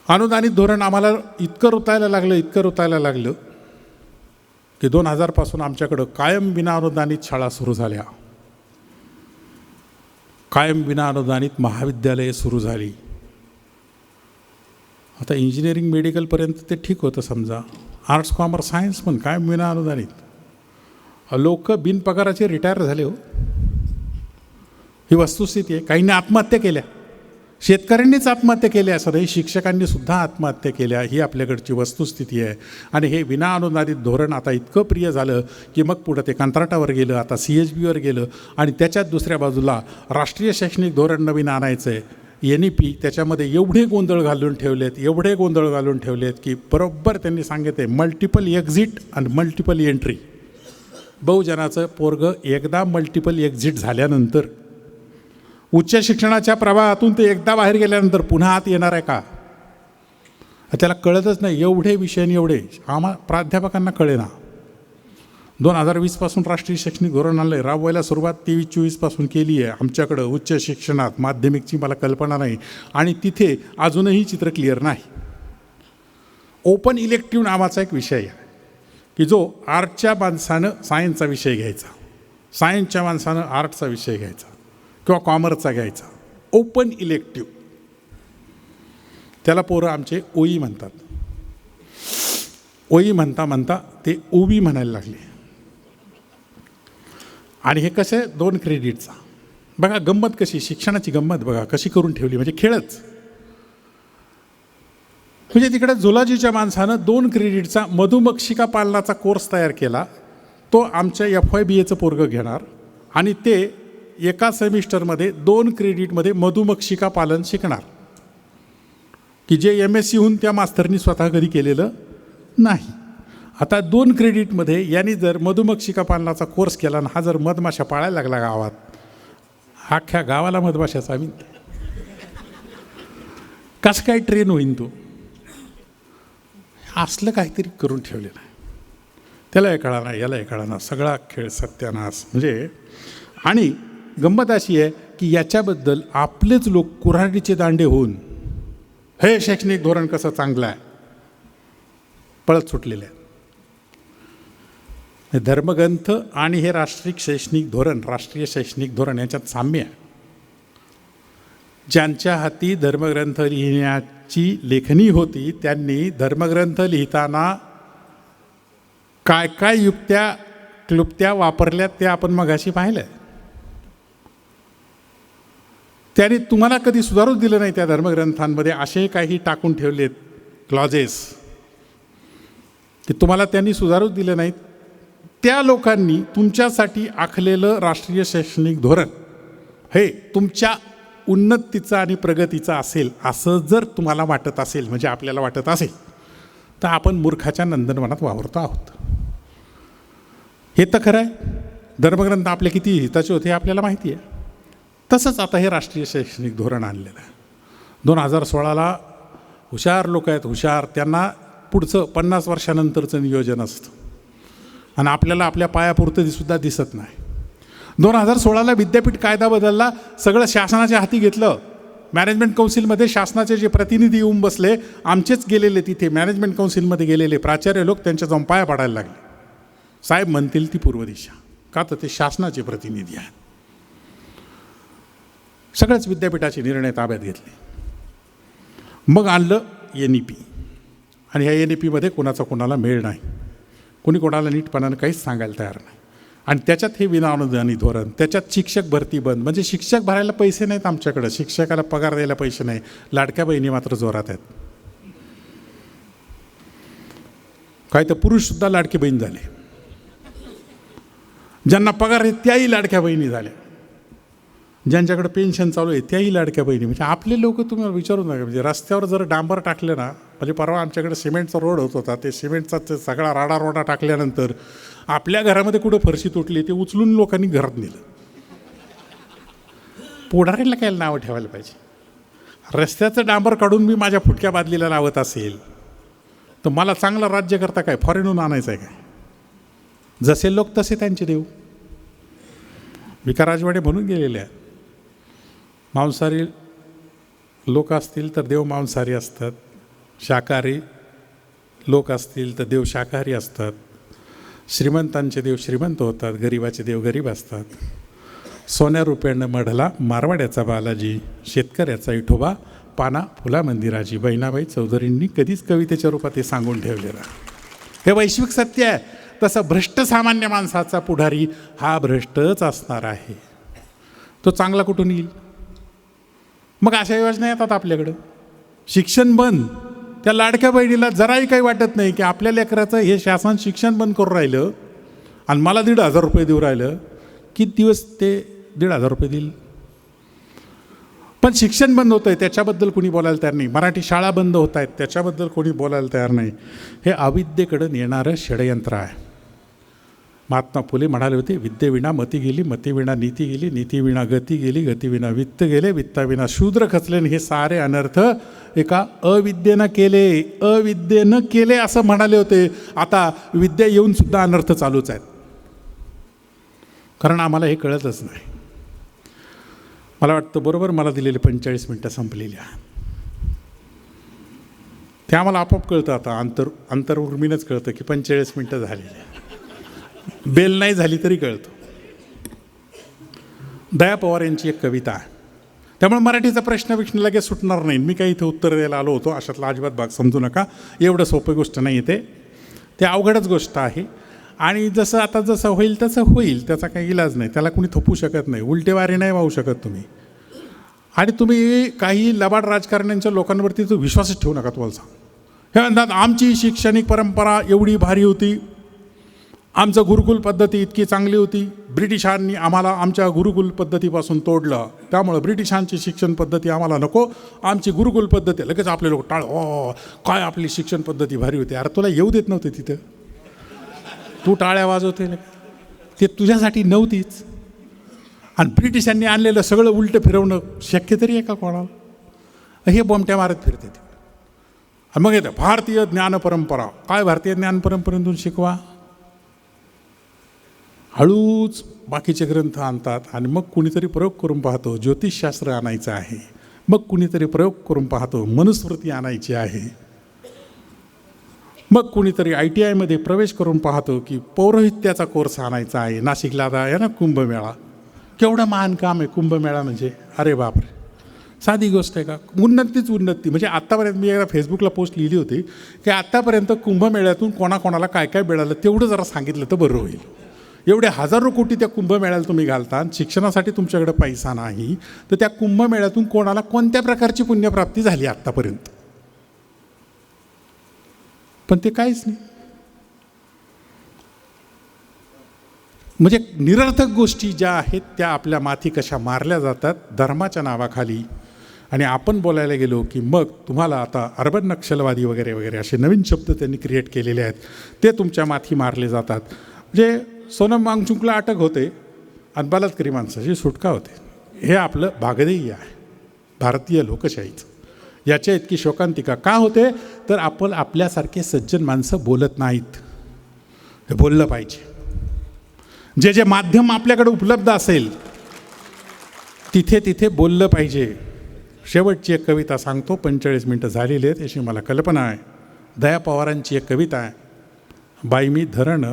C: अनुदानित धोरण आम्हाला इतकं रुतायला लागलं की 2000 पासून आमच्याकडं कायम विनाअनुदानित शाळा सुरू झाल्या, कायम विनाअनुदानित महाविद्यालये सुरू झाली. आता इंजिनिअरिंग मेडिकलपर्यंत ते ठीक होतं समजा, आर्ट्स कॉमर्स सायन्स पण कायम विनाअनुदानित. लोक बिनपगाराचे रिटायर झाले हो, ही वस्तुस्थिती आहे. काहींनी आत्महत्या केल्या, शेतकऱ्यांनीच आत्महत्या केल्या असं नाही, शिक्षकांनी सुद्धा आत्महत्या केल्या, ही आपल्याकडची वस्तुस्थिती आहे. आणि हे विनाअनुदानित धोरण आता इतकं प्रिय झालं की मग पुढं ते कंत्राटावर गेलं, आता CHBवर गेलं. आणि त्याच्यात दुसऱ्या बाजूला राष्ट्रीय शैक्षणिक धोरण नवीन आणायचं आहे, NEP. त्याच्यामध्ये एवढे गोंधळ घालून ठेवलेत की बरोबर त्यांनी सांगितले मल्टिपल एक्झिट आणि मल्टिपल एंट्री. बहुजनाचं पोरगं एकदा मल्टिपल एक्झिट झाल्यानंतर, उच्च शिक्षणाच्या प्रवाहातून ते एकदा बाहेर गेल्यानंतर पुन्हा आत येणार आहे का? त्याला कळतच नाही. एवढे विषय एवढे प्राध्यापकांना कळेना. 2020 पासून राष्ट्रीय शैक्षणिक धोरण आणलं आहे, राबवायला सुरुवात 23-24 पासून केली आहे. आमच्याकडं उच्च शिक्षणात माध्यमिकची मला कल्पना नाही आणि तिथे अजूनही चित्र क्लिअर नाही. ओपन इलेक्टिव्ह नावाचा एक विषय आहे की जो आर्टच्या माणसानं सायन्सचा विषय घ्यायचा, सायन्सच्या माणसानं आर्टचा विषय घ्यायचा किंवा कॉमर्सचा घ्यायचा. ओपन इलेक्टिव्ह, त्याला पोरं आमचे OE म्हणतात. OE म्हणता ते OB म्हणायला लागले. आणि हे कसं 2 क्रेडिटचा, बघा गंमत कशी, शिक्षणाची गंमत बघा कशी करून ठेवली, म्हणजे खेळच. म्हणजे तिकडे झुलॉजीच्या माणसानं 2 क्रेडिटचा मधुमक्षिका पालनाचा कोर्स तयार केला. तो आमच्या FYBAचं पोरगं घेणार आणि ते एका सेमिस्टरमध्ये 2 क्रेडिटमध्ये मधुमक्षिका पालन शिकणार, की जे MSc होऊन त्या मास्तरनी स्वतः कधी केलेलं नाही. आता 2 क्रेडिटमध्ये यांनी जर मधुमक्षिका पालनाचा कोर्स केला आणि हा जर मधमाशा पाळायला लागला गावात, अख्ख्या गावाला मधमाशाचा आम्ही कसं काय ट्रेन होईन तो, असलं काहीतरी करून ठेवलेलं आहे. त्याला हे कळाना, याला हे कळाना, सगळा खेळ सत्यानाश. म्हणजे आणि गंमत अशी आहे की याच्याबद्दल आपलेच लोक कुऱ्हाडीचे दांडे होऊन हे शैक्षणिक धोरण कसं चांगलं आहे पळत सुटलेले आहे. धर्मग्रंथ आणि हे राष्ट्रीय शैक्षणिक धोरण याच्यात साम्य आहे. ज्यांच्या हाती धर्मग्रंथ लिहिण्याची लेखणी होती त्यांनी धर्मग्रंथ लिहिताना काय काय युक्त्या क्लुप्त्या वापरल्यात ते आपण मगाशी पाहिलं. त्यांनी तुम्हाला कधी सुधारूच दिलं नाही. त्या धर्मग्रंथांमध्ये असे काही टाकून ठेवलेत क्लॉजेस की तुम्हाला त्यांनी सुधारूच दिलं नाहीत. त्या लोकांनी तुमच्यासाठी आखलेलं राष्ट्रीय शैक्षणिक धोरण हे तुमच्या उन्नतीचं आणि प्रगतीचं असेल असं जर तुम्हाला वाटत असेल, म्हणजे आपल्याला वाटत असेल, तर आपण मूर्खाच्या नंदनवनात वावरतो आहोत. हे तर खरं आहे. धर्मग्रंथ आपले किती हिताचे होते हे आपल्याला माहिती आहे. तसंच आता हे राष्ट्रीय शैक्षणिक धोरण आणलेलं आहे. 2016ला हुशार लोक आहेत, हुशार, त्यांना पुढचं 50 वर्षानंतरचं नियोजन असतं आणि आपल्याला आपल्या पायापुरतं सुद्धा दिसत नाही. 2016ला विद्यापीठ कायदा बदलला, सगळं शासनाच्या हाती घेतलं. मॅनेजमेंट कौन्सिलमध्ये शासनाचे जे प्रतिनिधी येऊन बसले, आमचेच गेलेले तिथे मॅनेजमेंट कौन्सिलमध्ये गेलेले प्राचार्य लोक त्यांच्या जाऊन पाया पाडायला लागले. साहेब म्हणतील ती पूर्व दिशा, का तर ते शासनाचे प्रतिनिधी आहेत. सगळ्याच विद्यापीठाचे निर्णय ताब्यात घेतले. मग आणलं NEP आणि ह्या NEPमध्ये कोणाचा कोणाला मेळ नाही, कोणी कोणाला नीटपणानं काहीच सांगायला तयार नाही. आणि त्याच्यात हे विनाअनुदानी धोरण, त्याच्यात शिक्षक भरती बंद. म्हणजे शिक्षक भरायला पैसे नाहीत आमच्याकडं, शिक्षकाला पगार द्यायला पैसे नाही. लाडक्या बहिणी मात्र जोरात आहेत. काय तर पुरुषसुद्धा लाडकी बहीण झाले, ज्यांना पगार आहे त्याही लाडक्या बहिणी झाल्या, ज्यांच्याकडे पेन्शन चालू आहे त्याही लाडक्या बहिणी. म्हणजे आपले लोक तुम्हाला विचारू नका. म्हणजे रस्त्यावर जर डांबर टाकलं ना, म्हणजे परवा आमच्याकडे सिमेंटचा रोड होत होता, ते सिमेंटचा सगळा राडा टाकल्यानंतर आपल्या घरामध्ये कुठं फरशी तुटली ते उचलून लोकांनी घरात नेलं. पुढाऱ्याला काय नावं ठेवायला पाहिजे. रस्त्याचं डांबर काढून मी माझ्या फुटक्या बादलीला लावत असेल तर मला चांगलं राज्य करता काय फॉरेनहून आणायचं आहे काय? जसे लोक तसे त्यांचे देव. विकाराजवाडे म्हणून गेलेले आहेत. मांसाहारी लोक असतील तर देव मांसाहारी असतात, शाकाहारी लोक असतील तर देव शाकाहारी असतात. श्रीमंतांचे देव श्रीमंत होतात, गरिबाचे देव गरीब असतात. सोन्या रुपयानं मढला मारवाड्याचा बालाजी, शेतकऱ्याचा विठोबा, पाना फुला मंदिराची. बहिणाबाई चौधरींनी कधीच कवितेच्या रूपात हे सांगून ठेवलेलं. हे वैश्विक सत्य आहे. तसं भ्रष्ट सामान्य माणसाचा पुढारी हा भ्रष्टच असणार आहे. तो चांगला कुठून येईल? मग अशा योजना येतात आपल्याकडं. शिक्षण बंद, त्या लाडक्या बहिणीला जराही काही वाटत नाही की आपल्या लेकराचं हे शासन शिक्षण बंद करून राहिलं आणि मला 1,500 रुपये देऊ राहिलं. किती दिवस ते 1,500 रुपये देईल? पण शिक्षण बंद होतं आहे त्याच्याबद्दल कोणी बोलायला तयार नाही. मराठी शाळा बंद होत आहेत त्याच्याबद्दल कोणी बोलायला तयार नाही. हे अविद्येकडं नेणारं षडयंत्र आहे. महात्मा फुले म्हणाले होते, विद्येविना मती गेली, मतीविना नीती गेली, नीतीविना गती गेली, गतीविना वित्त गेले, वित्ताविना शूद्र खचले. हे सारे अनर्थ एका अविद्येनं केले असं म्हणाले होते. आता विद्या येऊन सुद्धा अनर्थ चालूच आहेत, कारण आम्हाला हे कळतच नाही. मला वाटतं बरोबर मला दिलेले 45 मिनटं संपलेली आहे. ते आम्हाला आपोआप कळतं. आता अंतर्उर्मीनंच कळतं की 45 मिनटं झालेली. बेल नाही झाली तरी कळतं. दया पवार यांची एक कविता आहे. त्यामुळे मराठीचा प्रश्न लगेच सुटणार नाही. मी काही इथे उत्तर द्यायला आलो होतो अशातला अजिबात भाग समजू नका. एवढं सोपी गोष्ट नाही ते अवघडच गोष्ट आहे. आणि जसं होईल तसं होईल, त्याचा काही इलाज नाही, त्याला कुणी थोपू शकत नाही, उलटे वारे नाही वाहू शकत तुम्ही. आणि तुम्ही काही लबाड राजकारण्यांच्या लोकांवरती तो विश्वासच ठेवू नका. तुम्हाला सांग, हे म्हणतात आमची शैक्षणिक परंपरा एवढी भारी होती, आमचं गुरुकुल पद्धती इतकी चांगली होती, ब्रिटिशांनी आम्हाला आमच्या गुरुकुल पद्धतीपासून तोडलं, त्यामुळं ब्रिटिशांची शिक्षण पद्धती आम्हाला नको, आमची गुरुकुल पद्धती. लगेच आपले लोक टाळ, काय आपली शिक्षण पद्धती भारी होती. अरे तुला येऊ देत नव्हते तिथं, तू टाळ्या वाजवते, ते तुझ्यासाठी नव्हतीच. आणि ब्रिटिशांनी आणलेलं सगळं उलटं फिरवणं शक्य तरी आहे का कोणाला? हे बोमट्या मारत फिरते ते. आणि मग येतं भारतीय ज्ञानपरंपरा. काय भारतीय ज्ञानपरंपरेतून शिकवा? हळूच बाकीचे ग्रंथ आणतात आणि मग कुणीतरी प्रयोग करून पाहतो ज्योतिषशास्त्र आणायचं आहे, मग कुणीतरी प्रयोग करून पाहतो मनुस्मृती आणायची आहे, मग कुणीतरी ITIमध्ये प्रवेश करून पाहतो की पौरोहित्याचा कोर्स आणायचा आहे. नाशिकला आता आहे ना कुंभमेळा, केवढं महान काम आहे कुंभमेळा म्हणजे. अरे बापरे, साधी गोष्ट आहे का? उन्नतीच उन्नती. म्हणजे आत्तापर्यंत मी एकदा फेसबुकला पोस्ट लिहिली होती की आत्तापर्यंत कुंभमेळ्यातून कोणाकोणाला काय काय मिळालं तेवढं जरा सांगितलं तर बरं होईल. एवढे हजारो कोटी त्या कुंभमेळ्याला तुम्ही घालता, शिक्षणासाठी तुमच्याकडे पैसा नाही, तर त्या कुंभमेळ्यातून कोणाला कोणत्या प्रकारची पुण्यप्राप्ती झाली आत्तापर्यंत? पण ते काहीच नाही. म्हणजे निरर्थक गोष्टी ज्या आहेत त्या आपल्या माथी कशा मारल्या जातात धर्माच्या नावाखाली. आणि आपण बोलायला गेलो की मग तुम्हाला आता अर्बन नक्षलवादी वगैरे वगैरे असे नवीन शब्द त्यांनी क्रिएट केलेले आहेत, ते तुमच्या माथी मारले जातात. म्हणजे सोनम वांगचुकला अटक होते आणि बलात्कारी माणसाची सुटका होते. हे आपलं भागधेय आहे भारतीय लोकशाहीचं. याच्या इतकी शोकांतिका का होते? तर आपण आपल्यासारखे सज्जन माणसं बोलत नाहीत. हे बोललं पाहिजे. जे जे माध्यम आपल्याकडे उपलब्ध असेल तिथे तिथे बोललं पाहिजे. शेवटची एक कविता सांगतो, 45 मिनटं झालेली आहेत याची मला कल्पना आहे. दया पवारांची एक कविता आहे, बाई मी धरण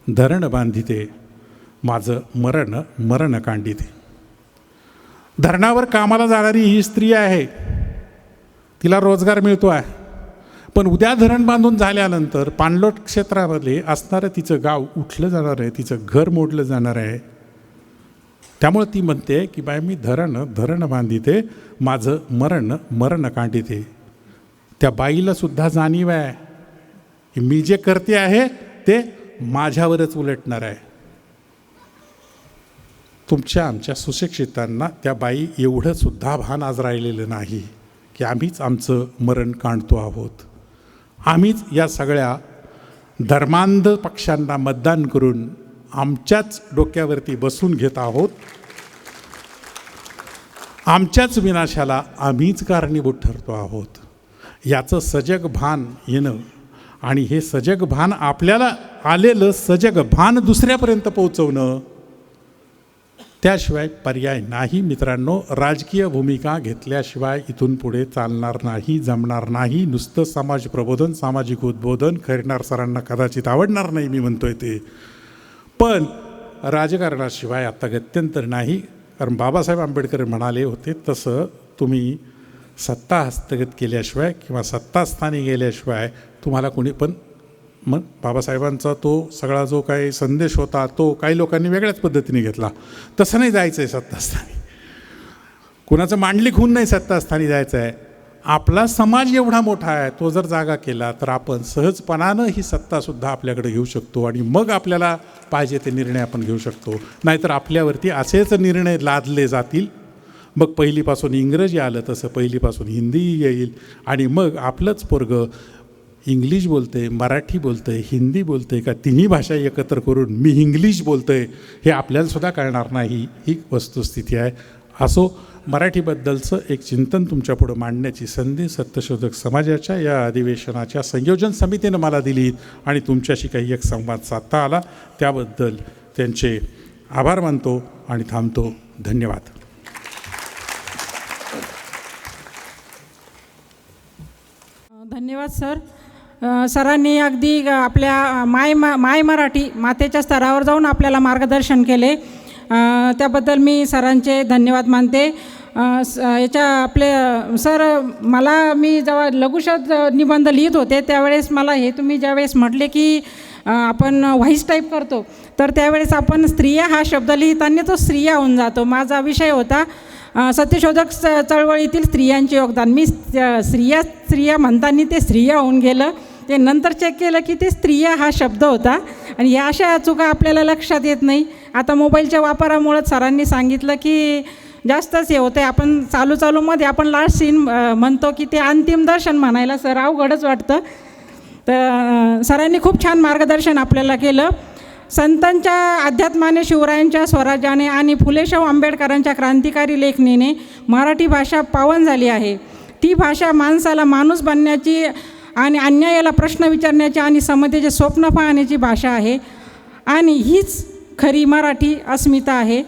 C: धरण बांधिते, माझं मरण मरण कांडिते. धरणावर कामाला जाणारी ही स्त्री आहे, तिला रोजगार मिळतो आहे, पण उद्या धरण बांधून झाल्यानंतर पाणलोट क्षेत्रामध्ये असणारं तिचं गाव उठलं जाणार आहे, तिचं घर मोडलं जाणार आहे. त्यामुळे ती म्हणते की बाय मी धरण धरण बांधिते, माझं मरण मरण कांडिते. त्या बाईला सुद्धा जाणीव आहे की मी जे करते आहे ते माझ्यावरच उलटणार आहे. तुमच्या आमच्या सुशिक्षितांना त्या बाई एवढं सुद्धा भान आज राहिलेलं नाही की आम्हीच आमचं मरण काढतो आहोत. आम्हीच या सगळ्या धर्मांध पक्षांना मतदान करून आमच्याच डोक्यावरती बसून घेत आहोत. आमच्याच विनाशाला आम्हीच कारणीभूत ठरतो आहोत. याचं सजग भान येणं आणि हे सजग भान आपल्याला आलेलं सजग भान दुसऱ्यापर्यंत पोहोचवणं, त्याशिवाय पर्याय नाही. मित्रांनो, राजकीय भूमिका घेतल्याशिवाय इथून पुढे चालणार नाही, जमणार नाही. नुसतं समाज प्रबोधन, सामाजिक उद्बोधन खैरनार सरांना कदाचित आवडणार नाही मी म्हणतोय ते, पण राजकारणाशिवाय आता गत्यंतर नाही. कारण बाबासाहेब आंबेडकर म्हणाले होते तसं तुम्ही सत्ता हस्तगत केल्याशिवाय किंवा सत्तास्थानी गेल्याशिवाय तुम्हाला कोणी पण. मग बाबासाहेबांचा तो सगळा जो काही संदेश होता तो काही लोकांनी वेगळ्याच पद्धतीने घेतला. तसं नाही जायचं आहे सत्तास्थानी, कुणाचं मांडलिक होऊन नाही सत्तास्थानी जायचं आहे. आपला समाज एवढा मोठा आहे, तो जर जागा केला तर आपण सहजपणानं ही सत्तासुद्धा आपल्याकडे घेऊ शकतो आणि मग आपल्याला पाहिजे ते निर्णय आपण घेऊ शकतो. नाहीतर आपल्यावरती असेच निर्णय लादले जातील. मग पहिलीपासून इंग्रजी आलं तसं पहिलीपासून हिंदीही येईल आणि मग आपलंच पोरगं इंग्लिश बोलते, मराठी बोलते, हिंदी बोलते का तिन्ही भाषा एकत्र करून मी इंग्लिश बोलतोय हे आपल्यालासुद्धा कळणार नाही. ही वस्तुस्थिती आहे. असो, मराठीबद्दलचं एक चिंतन तुमच्यापुढं मांडण्याची संधी सत्यशोधक समाजाच्या या अधिवेशनाच्या संयोजन समितीनं मला दिली आणि तुमच्याशी काही एक संवाद साधता आला, त्याबद्दल त्यांचे आभार मानतो आणि थांबतो. धन्यवाद.
A: धन्यवाद सर. सरांनी अगदी आपल्या माय मराठी मातेच्या स्तरावर जाऊन आपल्याला मार्गदर्शन केले, त्याबद्दल मी सरांचे धन्यवाद मानते. याच्या आपले सर, मी जेव्हा लघुशब्द निबंध लिहित होते त्यावेळेस मला हे तुम्ही ज्यावेळेस म्हटले की आपण व्हॉईस टाईप करतो, तर त्यावेळेस आपण स्त्रिया हा शब्द लिहिताना तो स्त्रिया होऊन जातो. माझा विषय होता सत्यशोधक चळवळीतील स्त्रियांचे योगदान. मी स्त्रिया म्हणताना ते स्त्रिया होऊन गेलं. ते नंतर चेक केलं की ते स्त्रिया हा शब्द होता. आणि या अशा चुका आपल्याला लक्षात येत नाही. आता मोबाईलच्या वापरामुळं सरांनी सांगितलं की जास्तच हे होतं आहे. आपण चालूमध्ये आपण लास्ट सीन म्हणतो की ते अंतिम दर्शन म्हणायला सर अवघडच वाटतं. तर सरांनी खूप छान मार्गदर्शन आपल्याला केलं. संतांच्या अध्यात्माने, शिवरायांच्या स्वराज्याने आणि फुलेशाहू आंबेडकरांच्या क्रांतिकारी लेखणीने मराठी भाषा पावन झाली आहे. ती भाषा माणसाला माणूस बनण्याची आणि अन्यायाला प्रश्न विचारण्याची आणि समतेचे स्वप्न पाहण्याची भाषा आहे. आणि हीच खरी मराठी अस्मिता आहे.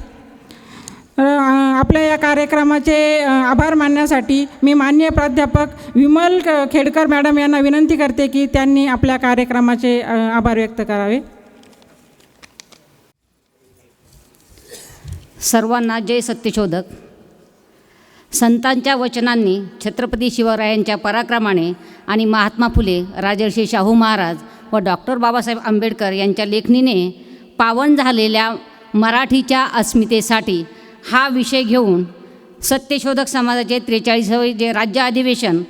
A: आपल्या या कार्यक्रमाचे आभार मानण्यासाठी मी माननीय प्राध्यापक विमल खेडकर मॅडम यांना विनंती करते की त्यांनी आपल्या कार्यक्रमाचे आभार व्यक्त करावे.
D: सर्वांना जय सत्यशोधक. संतांच्या वचनांनी, छत्रपती शिवरायांच्या पराक्रमाने आणि महात्मा फुले, राजर्षी शाहू महाराज व डॉक्टर बाबासाहेब आंबेडकर यांच्या लेखणीने पावन झालेल्या मराठीच्या अस्मितेसाठी हा विषय घेऊन सत्यशोधक समाजाचे 43वे जे राज्य अधिवेशन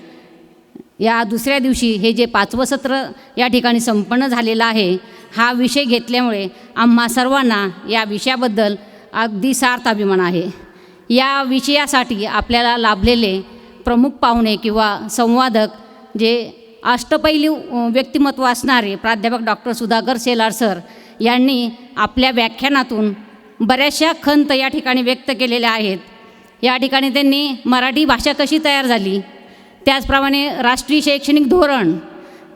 D: या दुसऱ्या दिवशी हे जे 5वं सत्र या ठिकाणी संपन्न झालेलं आहे, हा विषय घेतल्यामुळे आम्हा सर्वांना या विषयाबद्दल अगदी सार्थ अभिमान आहे. या विषयासाठी आपल्याला लाभलेले प्रमुख पाहुणे किंवा संवादक जे अष्टपैलू व्यक्तिमत्व असणारे प्राध्यापक डॉक्टर सुधाकर शेलार सर यांनी आपल्या व्याख्यानातून बऱ्याचशा खंत या ठिकाणी व्यक्त केलेल्या आहेत. या ठिकाणी त्यांनी मराठी भाषा कशी तयार झाली, त्याचप्रमाणे राष्ट्रीय शैक्षणिक धोरण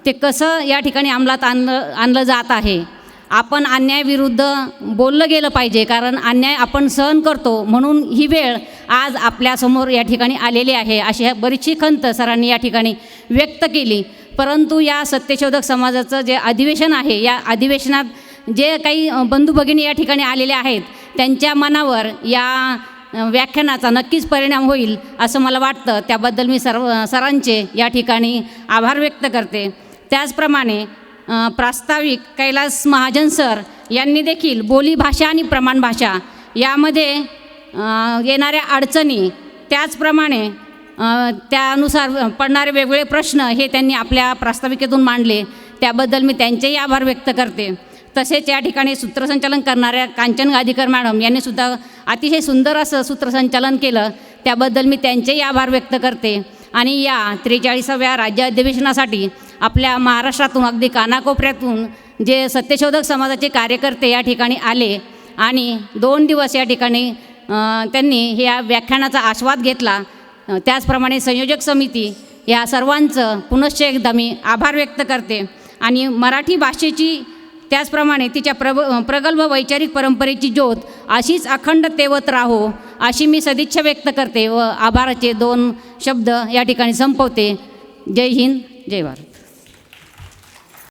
D: ते कसं या ठिकाणी अंमलात आणलं जात आहे. आपण अन्यायाविरुद्ध बोललं गेलं पाहिजे, कारण अन्याय आपण सहन करतो म्हणून ही वेळ आज आपल्यासमोर या ठिकाणी आलेली आहे, अशी बरीचशी खंत सरांनी या ठिकाणी व्यक्त केली. परंतु या सत्यशोधक समाजाचं जे अधिवेशन आहे, या अधिवेशनात जे काही बंधू भगिनी या ठिकाणी आलेले आहेत, त्यांच्या मनावर या व्याख्यानाचा नक्कीच परिणाम होईल असं मला वाटतं. त्याबद्दल मी सरांचे या ठिकाणी आभार व्यक्त करते. त्याचप्रमाणे प्रास्ताविक कैलास महाजन सर यांनी देखील बोलीभाषा आणि प्रमाण भाषा यामध्ये येणाऱ्या अडचणी, त्याचप्रमाणे त्यानुसार पडणारे वेगवेगळे प्रश्न हे त्यांनी आपल्या प्रास्ताविकेतून मांडले. त्याबद्दल मी त्यांचेही आभार व्यक्त करते. तसेच या ठिकाणी सूत्रसंचालन करणाऱ्या कांचन गादीकर मॅडम यांनीसुद्धा अतिशय सुंदर असं सूत्रसंचालन केलं. त्याबद्दल मी त्यांचेही आभार व्यक्त करते. आणि या 43व्या राज्य अधिवेशनासाठी आपल्या महाराष्ट्रातून अगदी कानाकोपऱ्यातून जे सत्यशोधक समाजाचे कार्यकर्ते या ठिकाणी आले आणि 2 दिवस या ठिकाणी त्यांनी या व्याख्यानाचा आस्वाद घेतला. त्याचप्रमाणे संयोजक समिती या सर्वांचं पुनश्च एकदा मी आभार व्यक्त करते. आणि मराठी भाषेची त्याचप्रमाणे तिच्या प्रगल्भ वैचारिक परंपरेची ज्योत अशीच अखंड तेवत राहो अशी मी सदिच्छा व्यक्त करते व आभाराचे 2 शब्द या ठिकाणी संपवते. जय हिंद, जय भारत.